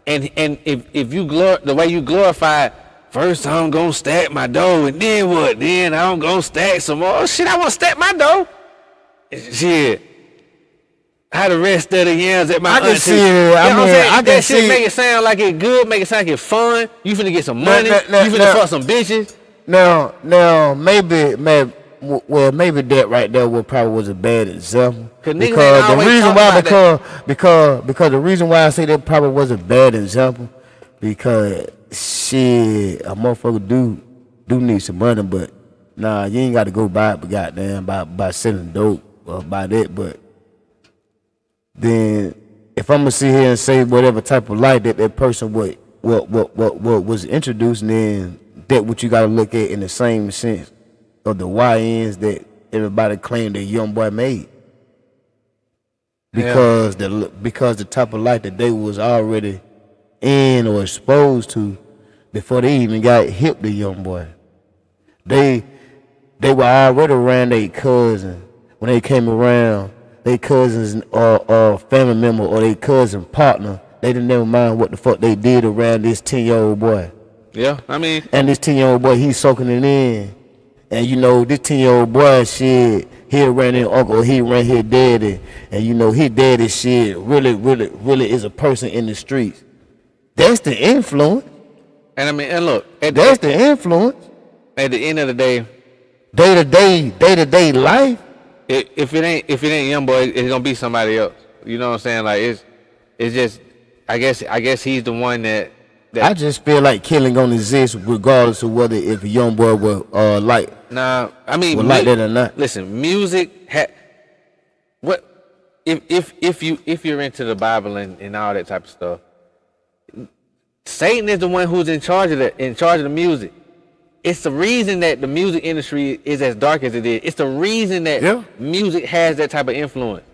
and if you the way you glorify, first I'm gonna stack my dough, and then what? Then I'm gonna stack some more. Oh, shit, I want to stack my dough. Shit. How the rest of the yams at my I can auntie. see it. You know what I'm saying? I can That shit see make it sound like it good, make it sound like it fun. You finna get some money. You finna fuck some bitches. Now, maybe that right there probably was a bad example. Because the reason why I say that probably was a bad example, because shit, a motherfucker do need some money, but nah, you ain't got to go buy it, but goddamn by selling dope or by that, but. Then, if I'm gonna sit here and say whatever type of light that person what was introduced, then that what you gotta look at in the same sense of the YNs that everybody claimed that young boy made, because the type of light that they was already in or exposed to before they even got hip to young boy. They were already around their cousin when they came around. They cousins or family member or their cousin partner, they didn't never mind what the fuck they did around this 10-year-old boy. Yeah, I mean. And this 10-year-old boy, he's soaking it in. And you know, this 10-year-old boy shit, he ran his uncle, he ran his daddy. And you know, his daddy shit really is a person in the streets. That's the influence. And I mean, and look. That's the influence. At the end of the day. Day-to-day life. If it ain't young boy, it's gonna be somebody else. You know what I'm saying? Like it's just I guess he's the one that I just feel like killing gonna exist regardless of whether if a young boy were like. Nah, I mean like that or not. Listen, music what if you're into the Bible and all that type of stuff, Satan is the one who's in charge of the music. It's the reason that the music industry is as dark as it is. It's the reason that music has that type of influence.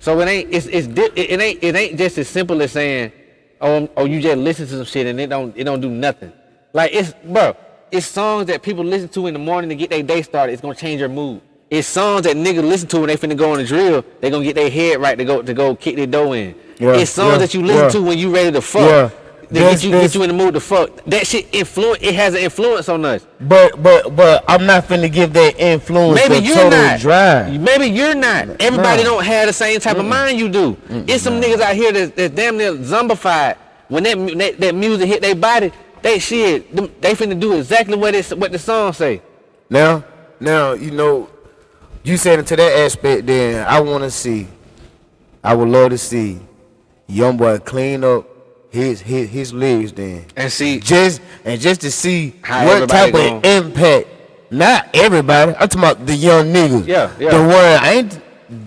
So it ain't just as simple as saying, oh, you just listen to some shit and it don't do nothing. Like it's songs that people listen to in the morning to get their day started. It's gonna change their mood. It's songs that niggas listen to when they finna go on the drill. They gonna get their head right to go kick their dough in. It's songs that you listen to when you ready to fuck. Get you in the mood to fuck. That shit it has an influence on us. But I'm not finna give that influence maybe a total not. Drive. Maybe you're not. Everybody don't have the same type of mind you do. It's some niggas out here that's damn near zombified. When that music hit their body, they finna do exactly what the song say. Now, you know, you said into that aspect, then I would love to see young boy clean up his lyrics then, and see just to see what type of impact. Not everybody. I'm talking about the young niggas. Yeah. The one ain't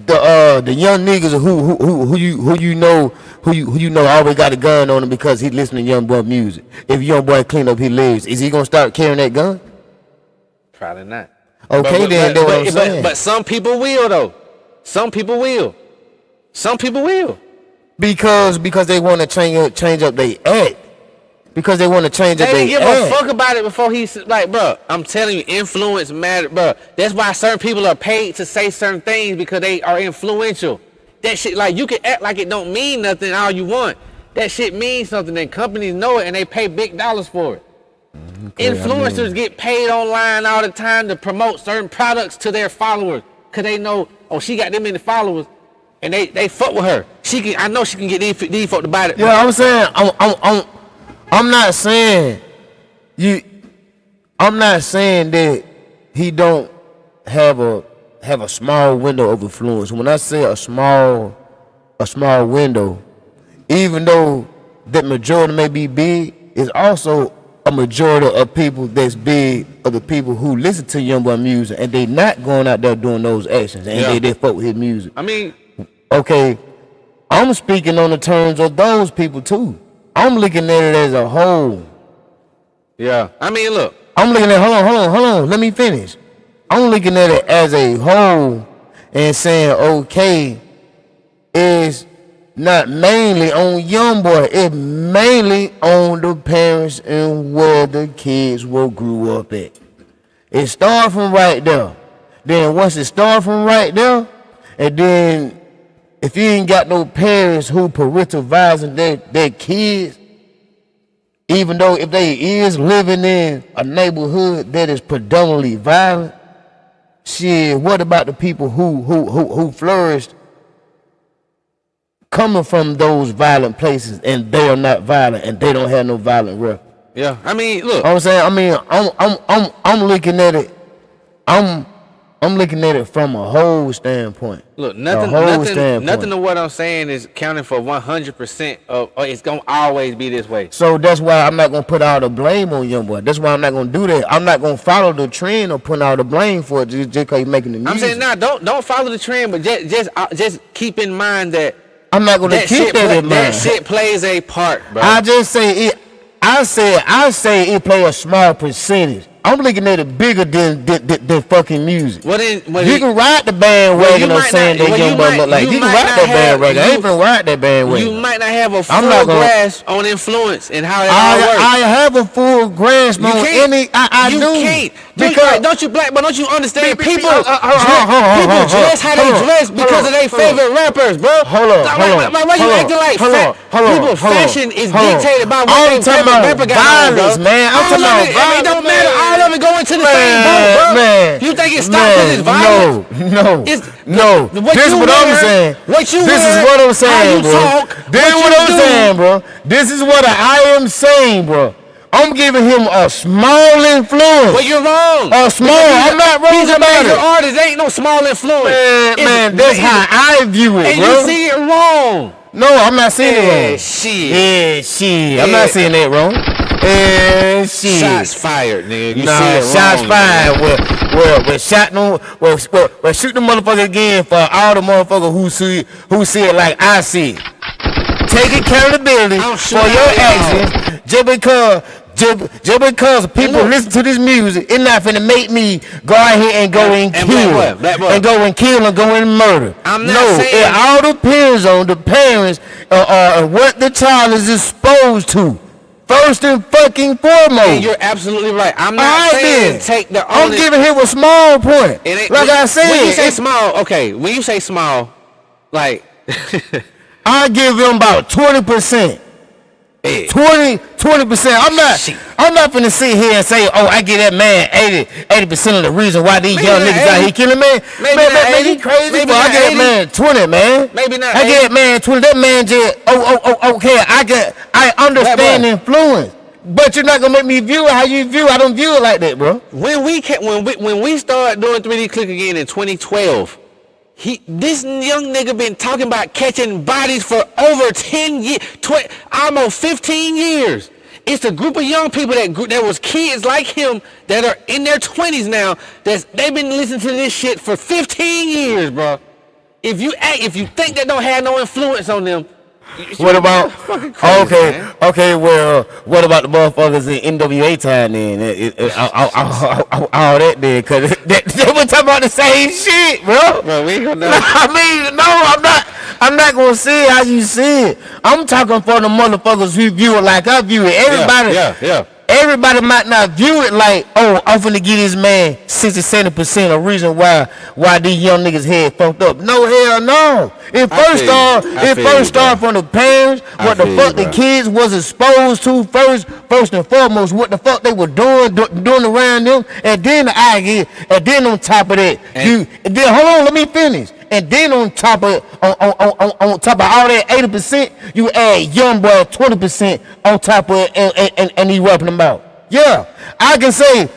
the young niggas who you know always got a gun on him because he listening to young boy music. If young boy clean up his lyrics, is he gonna start carrying that gun? Probably not. Okay, then that's what I'm saying. But some people will though. Some people will. Because they want to change up their act. Because they want to change up their act. They didn't give a fuck about it before he's like, bro. I'm telling you, influence matters, bro. That's why certain people are paid to say certain things because they are influential. That shit, like you can act like it don't mean nothing all you want. That shit means something, and companies know it, and they pay big dollars for it. Okay, influencers get paid online all the time to promote certain products to their followers because they know, oh, she got them many followers. And they fuck with her. I know she can get these folk to buy it. Yeah, I'm saying I'm not saying that he don't have a small window of influence. When I say a small window, even though that majority may be big, it's also a majority of people that's big of the people who listen to young boy music and they not going out there doing those actions and they fuck with his music. I mean, okay, I'm speaking on the terms of those people too. I'm looking at it as a whole. Yeah. I mean, look. I'm looking at hold on. Let me finish. I'm looking at it as a whole and saying, okay, it's not mainly on young boy. It's mainly on the parents and where the kids will grew up at. It starts from right there. Then once it starts from right there, and then if you ain't got no parents who parental advising their kids, even though if they is living in a neighborhood that is predominantly violent, shit, what about the people who flourished coming from those violent places, and they are not violent, and they don't have no violent rep. Yeah, I mean, look. You know what I'm saying? I mean, I'm looking at it. I'm looking at it from a whole standpoint. Look, nothing of what I'm saying is counting for 100% of. It's gonna always be this way. So that's why I'm not gonna put all the blame on YoungBoy. That's why I'm not gonna do that. I'm not gonna follow the trend or put all the blame for it just because he's making the music. I'm saying don't follow the trend, but just keep in mind that I'm not gonna keep that in mind. That shit plays a part, bro. I just say it. I say it play a small percentage. I'm looking at it bigger than fucking music. You can ride the bandwagon of saying that YoungBoy look like. You can ride that bandwagon. I ain't finna ride that bandwagon. You might not have a full grasp on influence and how that all works. I have a full grasp on any. I do. You can't. Because don't you understand? People dress how they dress because of their favorite rappers, bro. Hold on. Why you acting like people's fashion is dictated by what their favorite rapper got on, bro? Man, I'm talking about violence. It don't matter. All of it going to the same boat, bro. Man, you think it stopped because it's violent? No. This is what I'm saying. This is what I'm saying, bro. This is what I'm saying, bro. This is what I am saying, bro. I'm giving him a small influence. But you're wrong. A small. I'm not wrong about it. He's a major artist. There ain't no small influence. Man, that's how I view it, and bro. And you see it wrong. No, I'm not seeing it wrong. Shit. I'm not seeing it wrong. Shit. Shots fired, nigga. You see it shots wrong, fired. Well, shoot the motherfucker again for all the motherfuckers who see it like I see it. Take accountability for your actions. Just because people listen to this music, it's not finna make me go out here and go and kill and go and murder. It all depends on the parents and what the child is exposed to. First and fucking foremost. And you're absolutely right. I'm not saying take the onus. I'm giving him a small point. Like I said. When you say small, okay, when you say small, like. I give him about 20%. 20%. I'm not finna sit here and say, oh, I give that man 80% of the reason why these young niggas out here killing man. Man, he crazy. Maybe I give that man 20, man. Maybe not. I give that man 20. That man just okay. I understand influence. But you're not gonna make me view it how you view it. I don't view it like that, bro. When we started doing 3D Click again in 2012. This young nigga been talking about catching bodies for over 10 years, almost 15 years. It's a group of young people that was kids like him that are in their 20s now. They've been listening to this shit for 15 years, bro. If you think that don't have no influence on them, what about crazy, okay? Well, what about the motherfuckers in NWA time then? All that then, cause they were talking about the same shit, bro. Bro, we ain't gonna know. I mean, no, I'm not gonna see it how you see it. I'm talking for the motherfuckers who view it like I view it. Everybody, yeah. Everybody might not view it like, oh, I'm finna give this man 60-70% of reason why these young niggas head fucked up. No, hell no. It first started from the parents, what the fuck the kids was exposed to first and foremost, what the fuck they were doing around them, and then on top of that, hold on, let me finish. And then on top of all that 80%, you add YoungBoy 20% on top of it, and he rapping them out. Yeah, I can say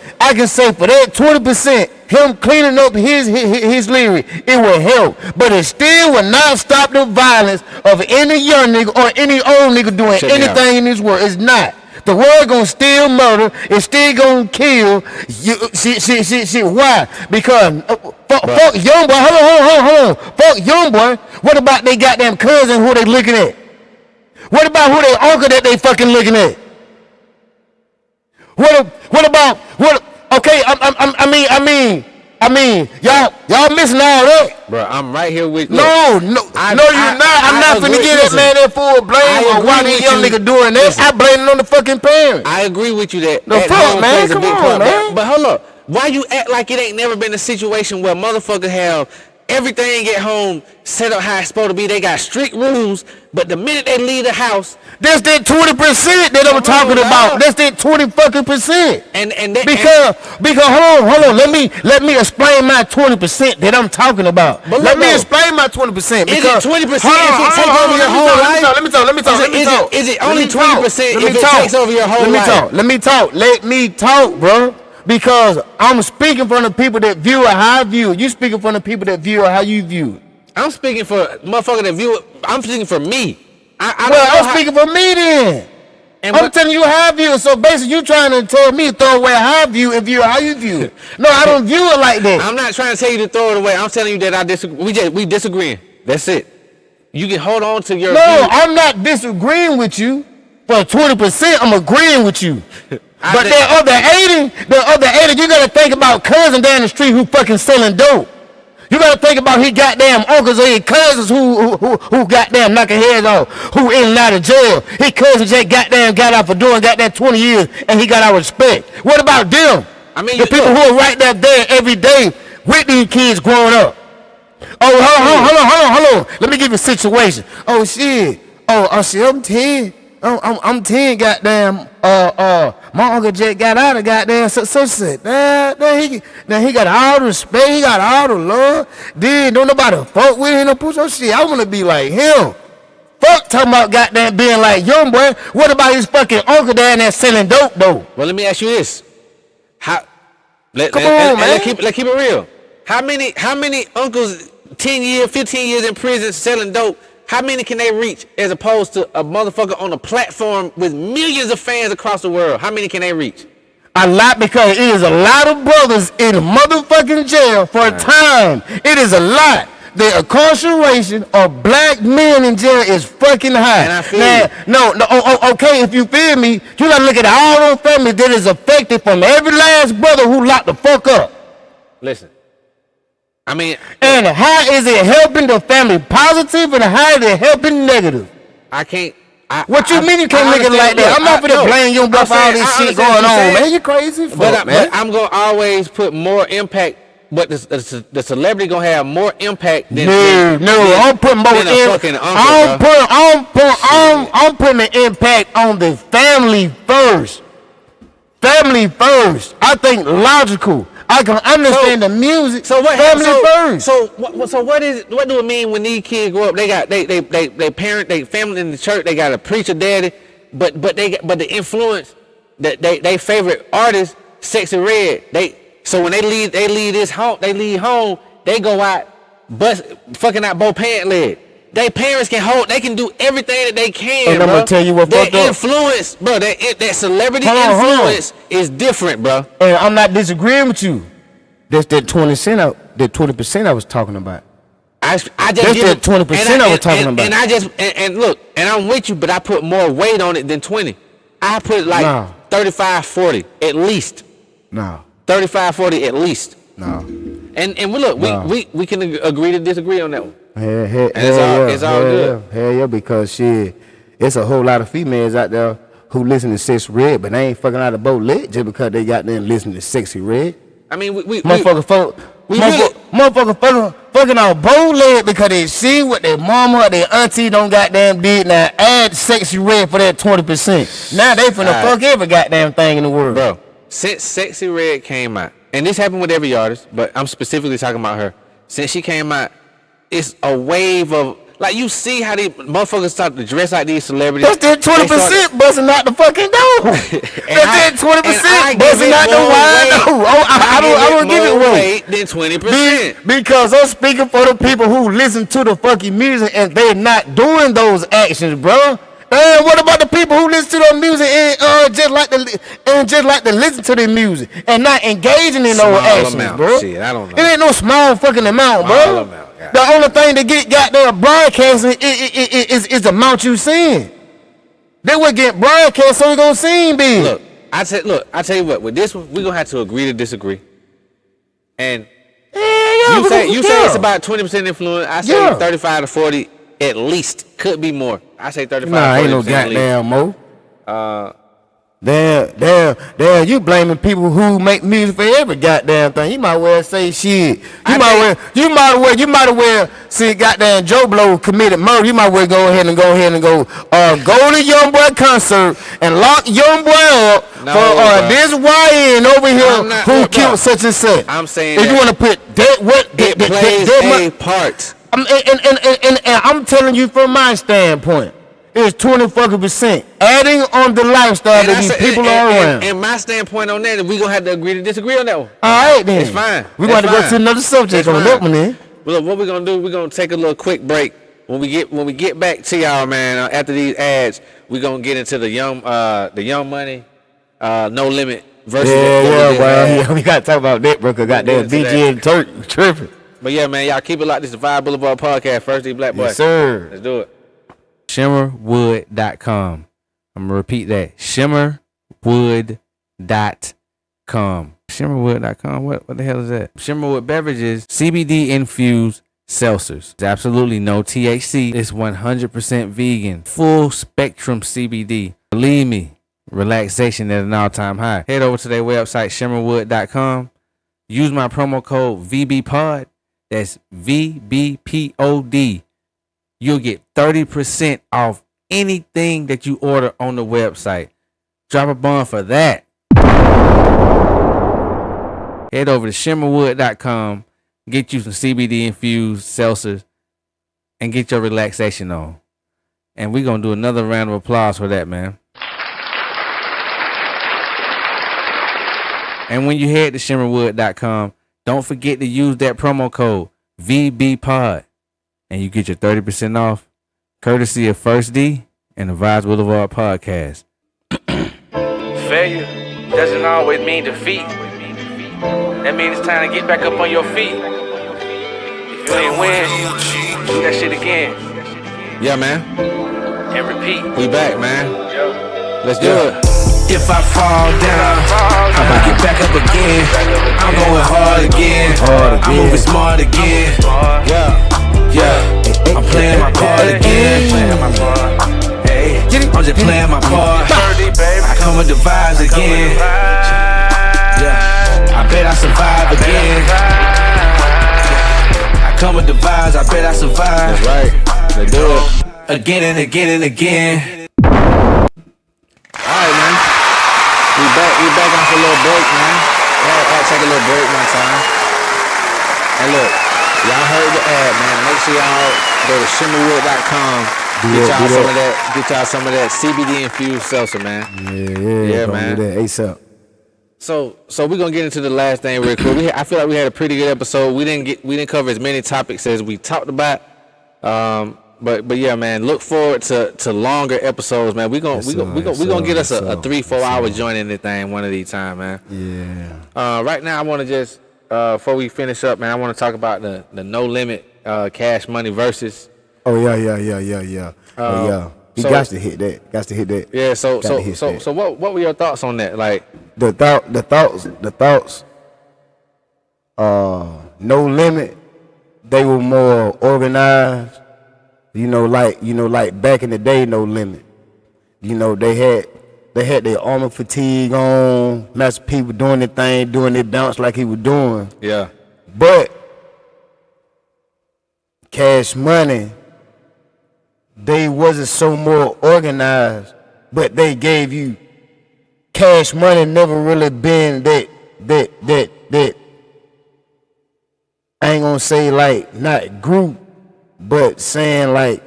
for that 20%, him cleaning up his lyric, it will help, but it still will not stop the violence of any young nigga or any old nigga doing anything in this world. It's not. The world gonna still murder. It's still gonna kill. Shit. Why? Because fuck YoungBoy. Hold on. Fuck YoungBoy. What about they goddamn cousin who they looking at? What about who they uncle that they fucking looking at? What about? Okay, I mean, y'all missing all that. Bro, I'm right here with you. No, you're not. I'm not finna give that man that full blame on why these young niggas doing that. I blame it on the fucking parents. I agree with you that. The fuck, man? Come on, man. But hold up. Why you act like it ain't never been a situation where motherfuckers have everything at home set up how it's supposed to be. They got strict rules, but the minute they leave the house, that's that 20% that I'm talking about. That's that 20% And because hold on. Let me explain my 20% that I'm talking about. Let me explain my 20%. Is it 20% if it takes over your whole life? Let me talk. Is it only 20% if it takes over your whole life? Let me talk, bro. Because I'm speaking from the people that view it how I view it. You speaking from the people that view it how you view it. I'm speaking for motherfucker that view it. I'm speaking for me. I'm speaking for me then. And I'm telling you how I view it. So basically, you trying to tell me to throw away how I view and view how you view it. No, I don't view it like that. I'm not trying to tell you to throw it away. I'm telling you that I disagree. We disagreeing. That's it. You can hold on to your. No, view. I'm not disagreeing with you. For 20%, I'm agreeing with you. But the other 80, you gotta think about cousin down the street who fucking selling dope. You gotta think about his goddamn uncles or his cousins who goddamn knocking heads off, who in and out of jail. His cousin just goddamn got out for doing goddamn 20 years and he got our respect. What about them? I mean, the people who are right there every day with these kids growing up. Oh, hold on. Let me give you a situation. Oh shit. Oh shit, I'm 10. I'm 10, goddamn. My uncle just got out of goddamn so shit. Now he got all the respect, he got all the love. Then don't nobody fuck with him, no push your shit. I wanna be like him. Fuck talking about goddamn being like young boy. What about his fucking uncle down there selling dope though? Well, let me ask you this: let's keep it real. How many uncles 10 years, 15 years in prison selling dope? How many can they reach as opposed to a motherfucker on a platform with millions of fans across the world? How many can they reach? A lot, because it is a lot of brothers in motherfucking jail for a time. It is a lot. The incarceration of black men in jail is fucking high. And I feel okay, if you feel me, you gotta look at all those families that is affected from every last brother who locked the fuck up. Listen. I mean, and how is it helping the family positive and how is it helping negative? I can't. What you mean you can't look at it like that? I'm not gonna blame you for all this shit going on, man. You crazy? But I'm gonna always put more impact. But the celebrity gonna have more impact than I'm putting more impact. I'm putting the impact on the family first. Family first. I think logical. I can understand the music. So what? Family first. So what do it mean when these kids grow up? They got they parent, they family in the church. They got a preacher daddy, but the influence that they favorite artist, Sexy Red. So when they leave home, they go out fucking out both pant leg. They parents they can do everything that they can. And I'm gonna tell you what fucked up. That influence, bro. That celebrity influence is different, bro. And I'm not disagreeing with you. That's that 20% I was talking about. I just that's that 20% I was talking about. And I just look, and I'm with you, but I put more weight on it than 20. I put like 35, 40 at least. No. 35, 40 at least. No. And we can agree to disagree on that one. It's all good. Hell yeah, because shit, it's a whole lot of females out there who listen to Sexy Red, but they ain't fucking out of boat lit just because they got there and listen to Sexy Red. I mean, motherfucker fucking out boat lit because they see what their mama or their auntie don't goddamn did. Now add Sexy Red for that 20%. Now they finna fuck every goddamn thing in the world. Bro, since Sexy Red came out, and this happened with every artist, but I'm specifically talking about her. Since she came out, it's a wave of, like, you see how these motherfuckers start to dress like these celebrities. That's that 20% busting out the fucking door. That's that 20% busting out the wide door. I don't give it weight than 20%. Because I'm speaking for the people who listen to the fucking music and they're not doing those actions, bro. And what about the people who listen to their music and just like to listen to their music and not engaging in those actions, bro? Shit, I don't know. It ain't no small fucking amount, bro. The only thing to get goddamn broadcasting is the amount you seeing. They would get broadcast, so we gonna see big. Look, I tell you what. With this one, we gonna have to agree to disagree. And you say it's about 20% influence. I say 35 to 40 at least. Could be more. I say 35. Nah, ain't no goddamn more. Damn, you blaming people who make music for every goddamn thing. You might well say shit. You might as well see goddamn Joe Blow committed murder. You might well go ahead and go to Young Boy concert and lock Young Boy up for this YN over here who killed such and such. I'm saying if you want to put that it plays a part. And I'm telling you from my standpoint. It's 20% adding on the lifestyle that these people are around. And my standpoint on that is we gonna have to agree to disagree on that one. All right then. It's fine. We got to go to another subject on that one then. Well, look, what we're gonna do? We're gonna take a little quick break. When we get back to y'all, man, after these ads, we're gonna get into the Young Money, No Limit versus. Yeah. We gotta talk about that, bro. Cause goddamn BG and Turk tripping. But yeah, man, y'all keep it locked. This is the Vibes Blvd Podcast. First D BlkBoii. Yes, sir. Let's do it. Shimmerwood.com. I'm gonna repeat that. Shimmerwood.com. Shimmerwood.com. What the hell is that? Shimmerwood beverages, CBD infused seltzers. There's absolutely no THC. It's 100% vegan. Full spectrum CBD. Believe me, relaxation at an all-time high. Head over to their website, shimmerwood.com. Use my promo code VBPOD. That's VBPOD. You'll get 30% off anything that you order on the website. Drop a bomb for that. Head over to shimmerwood.com, get you some CBD infused seltzers, and get your relaxation on. And we're going to do another round of applause for that, man. And when you head to shimmerwood.com, don't forget to use that promo code VBPOD. And you get your 30% off, courtesy of First D and the Vibes Blvd Podcast. Failure doesn't always mean defeat. That means it's time to get back up on your feet. If you ain't win, do that shit again. Yeah, man. And repeat. We back, man. Yo. Let's do it. If I fall down, I'ma get back up again. I'm going hard again. I'm moving smart again. Yeah, I'm playing my part again. Hey, I'm just playing my part. I come with the vibes again. Yeah, I bet I survive again. I come with the vibes, I bet I survive. That's right. Let's do it. Again and again and again. Alright, man. We back off a little break, man. I'll take a little break one time. And look, y'all heard the ad, man. Make sure y'all go to shimmerwood.com. Get y'all some of that CBD infused seltzer, man. Yeah, man. Do that ASAP. So we're gonna get into the last thing real quick. I feel like we had a pretty good episode. We didn't cover as many topics as we talked about. But yeah, man, look forward to longer episodes, man. We gonna get us a 3-4 hour joint in this thing one of these time, man. Yeah. Right now I wanna just before we finish up, man, I wanna talk about the No Limit Cash Money VERSUZ. Oh yeah. You got to hit that. Yeah, so what were your thoughts on that? Like the thoughts. No Limit. They were more organized. You know, like back in the day, No Limit. You know, they had their armor fatigue on. Master P was doing their thing, doing their bounce like he was doing. Yeah. But Cash Money, they wasn't so more organized, but they gave you Cash Money never really been that I ain't gonna say like not group, but saying like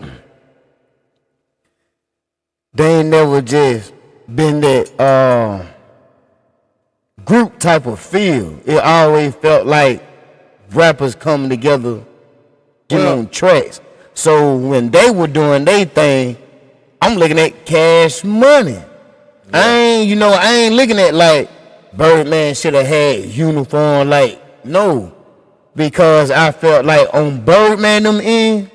they ain't never just been that group type of feel. It always felt like rappers coming together, on tracks. So when they were doing their thing, I'm looking at Cash Money. Yeah. I ain't looking at like Birdman should have had uniform. Like no, because I felt like on Birdman them end,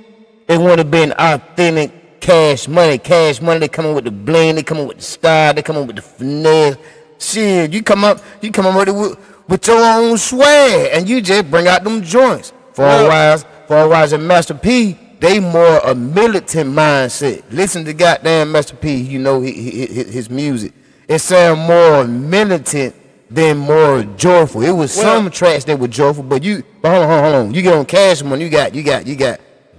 it would have been authentic Cash Money. Cash Money, they coming with the bling, they coming with the style, they coming with the finesse. Shit, you come up with your own swag, and you just bring out them joints. For a wise and Master P, they more a militant mindset. Listen to goddamn Master P, you know his music. it sounded more militant than more joyful. It was some tracks that were joyful, but hold on. You get on Cash Money, you got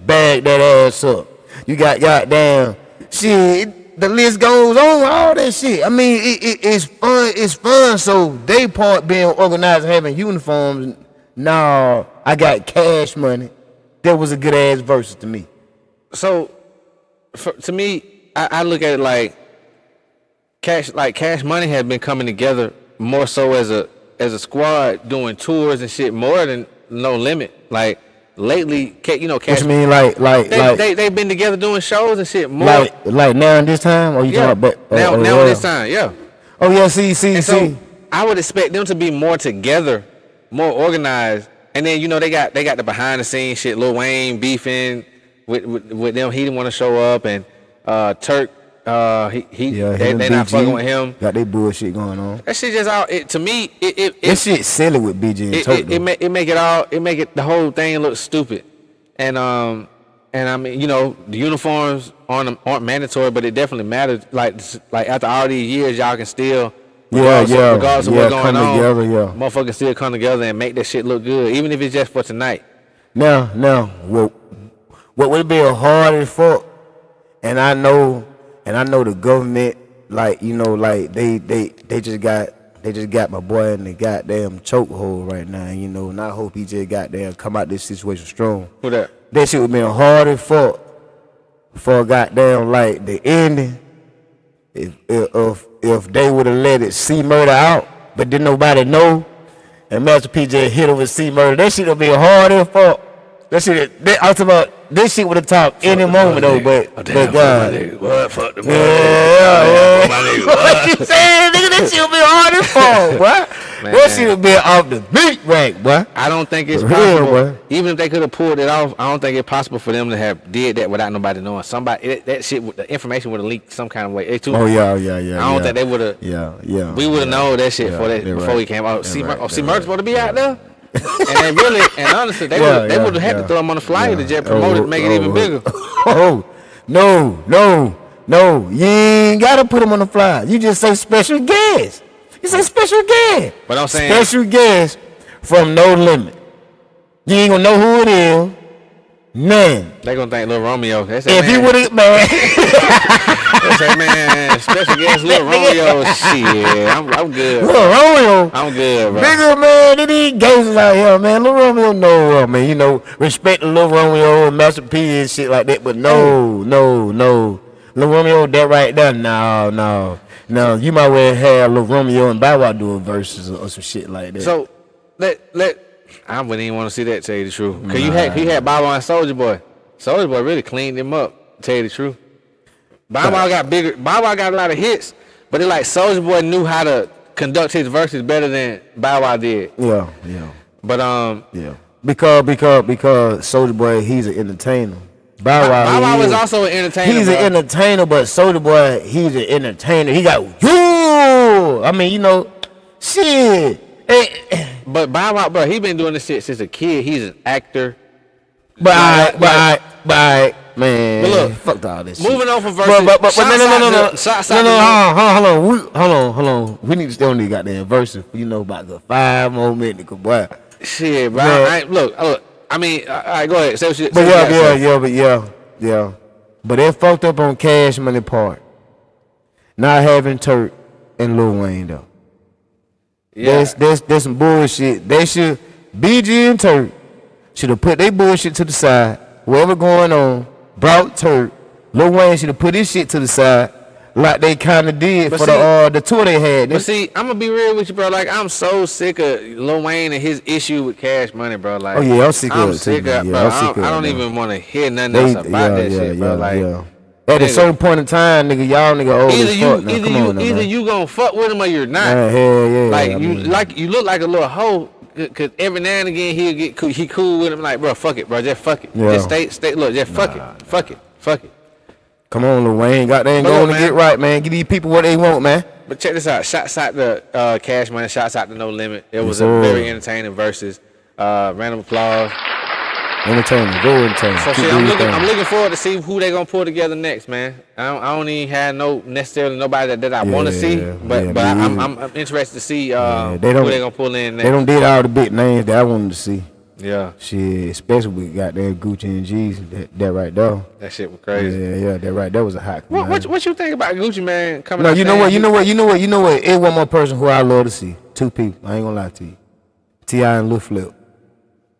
bag that ass up. You got goddamn shit. The list goes on, all that shit. I mean, it's fun. It's fun. So they part being organized and having uniforms. Nah, I got Cash Money. That was a good ass verse to me. So, to me, I look at it like Cash Money has been coming together more so as a squad doing tours and shit more than No Limit. Like lately, Cash. What you mean, like they've been together doing shows and shit more. Like now and this time, or you talking about now and this time, yeah. Oh yeah, see. So I would expect them to be more together, more organized, and then they got the behind the scenes shit. Lil Wayne beefing with them, he didn't want to show up, and Turk. They not fucking with him. Got they bullshit going on. That shit just all. To me, that shit silly with BG and Turk. It make the whole thing look stupid, and I mean the uniforms aren't mandatory, but it definitely matters. Like after all these years, y'all can still regardless of what's going on, motherfuckers still come together and make that shit look good, even if it's just for tonight. Now, what would be hard as fuck, and I know the government, they just got my boy in the goddamn chokehold right now, and I hope he just goddamn come out this situation strong. Who that? That shit would be hard as fuck for goddamn the ending. If they would have let it C Murder out, but didn't nobody know, and Master P just hit over C Murder, that shit would be hard as fuck. That shit, I'm talking about. This shit would have topped any moment though, but God. What? Fuck the yeah. What you saying, nigga? That shit would be hard as fuck, boy. That shit would be off the beat rank, boy. I don't think it's possible. Even if they could have pulled it off, I don't think it's possible for them to have did that without nobody knowing. That shit, the information would have leaked some kind of way. Yeah. I don't think they would have. Yeah. We would have known that shit before we came out. See, Merch supposed to be out there. and honestly, they would have had to throw him on the flyer to just promote it, make it even bigger. No, you ain't gotta put him on the flyer. You just say special guest. You say special guest. But I'm saying special guest from No Limit. You ain't gonna know who it is. None. They gonna think Lil Romeo. If you would have, man. They say, man, special guest Lil Romeo. Shit, I'm good. Lil Romeo. I'm good, bro. Bigger, man, than these gangsters out here, man. Lil Romeo, no, man. Respect Lil Romeo and Master P and shit like that, but no. Lil Romeo, that right there, no. You might well have Lil Romeo and Bow Wow doing verses or some shit like that. So, I wouldn't even want to see that, tell you the truth. Because you had Bow Wow and Soulja Boy. Soulja Boy really cleaned him up, tell you the truth. Bow Wow got bigger. Bow Wow got a lot of hits, but it's like Soulja Boy knew how to conduct his verses better than Bow Wow did. Yeah. But because Soulja Boy, he's an entertainer. Bow Wow is also an entertainer. He's an entertainer, but Soulja Boy, he's an entertainer. He got shit. But Bow Wow, bro, he been doing this shit since a kid. He's an actor. But man. But look, fuck all this moving shit. on from verses. No. Hold on. We need to stay on these goddamn verses. About the 5 more minutes, boy. Shit, bro. Look. I mean, all right, go ahead. Say what shit. But yeah. But they fucked up on Cash Money part. Not having Turk and Lil Wayne though. Yeah. That's some bullshit. They should, BG and Turk should have put their bullshit to the side. Whatever going on, brought Turk. Lil Wayne should have put his shit to the side, like they kind of did the tour they had. But see, I'm gonna be real with you, bro. Like, I'm so sick of Lil Wayne and his issue with Cash Money, bro. Like, oh yeah, I'm sick of it too. I don't even want to hear nothing else about that shit, bro. Like. At a certain point in time, nigga, y'all nigga old as fuck now. Come on now, either you gonna fuck with him or you're not. Yeah. You look like a little hoe, cause every now and again he cool with him. Like, bro, fuck it, bro, just fuck it. Yeah. Just stay. Look, just fuck it. Come on, Lil Wayne, goddamn, going to get right, man. Give these people what they want, man. But check this out. Shouts out to Cash Money. Shouts out to No Limit. It was a very entertaining versus. Round of applause. Entertainment, go entertainment. So Keep shit, doing your thing. I'm looking forward to see who they gonna pull together next, man. I don't even have necessarily nobody that I want to see, but I'm interested to see who they gonna pull in next. They don't did all the big names that I wanted to see. Yeah. Shit, especially with goddamn Gucci and G's. That right there. That shit was crazy. Yeah, that right there was a hot. What you think about Gucci, man? Coming No, out you know what? It's one more person who I love to see. Two people. I ain't gonna lie to you. T.I. and Lil Flip.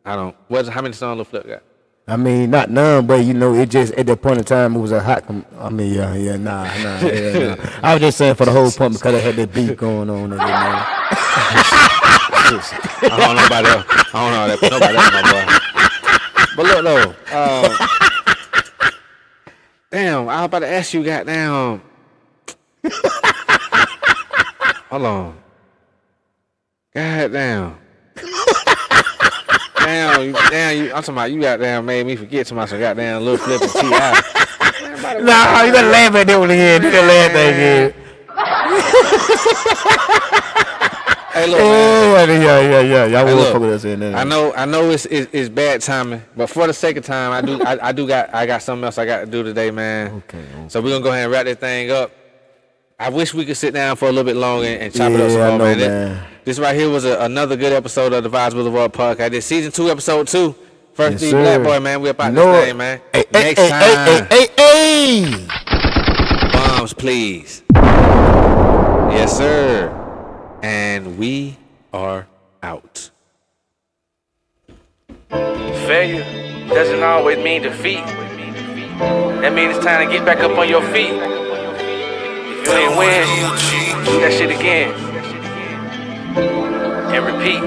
I don't. How many songs Lil Flip got? I mean, not none, but it just at that point in time it was a hot. Nah. I was just saying for the whole point because I had that beat going on. I don't know about that. I don't know nobody else, my boy. But look though, damn, I was about to ask you, goddamn. Hold on. Goddamn. I'm talking about you goddamn made me forget to myself, goddamn Lil Flip and T.I. Nah, you better laugh at that one again. Do that last thing again. Hey, look, man. Yeah. Y'all Hey, will look, fuck with us in there. I know it's bad timing, but for the sake of time, I got something else I got to do today, man. Okay. So we're gonna go ahead and wrap this thing up. I wish we could sit down for a little bit longer and chop it up some more, man. This right here was another good episode of the Vibes Blvd Podcast. This season 2, episode 2. First D BlkBoii, man. We about this thing, man. Next time. Hey. Bombs, please. Yes, sir. And we are out. Failure doesn't always mean defeat. That means it's time to get back up on your feet. If you ain't win, do that shit again. And repeat.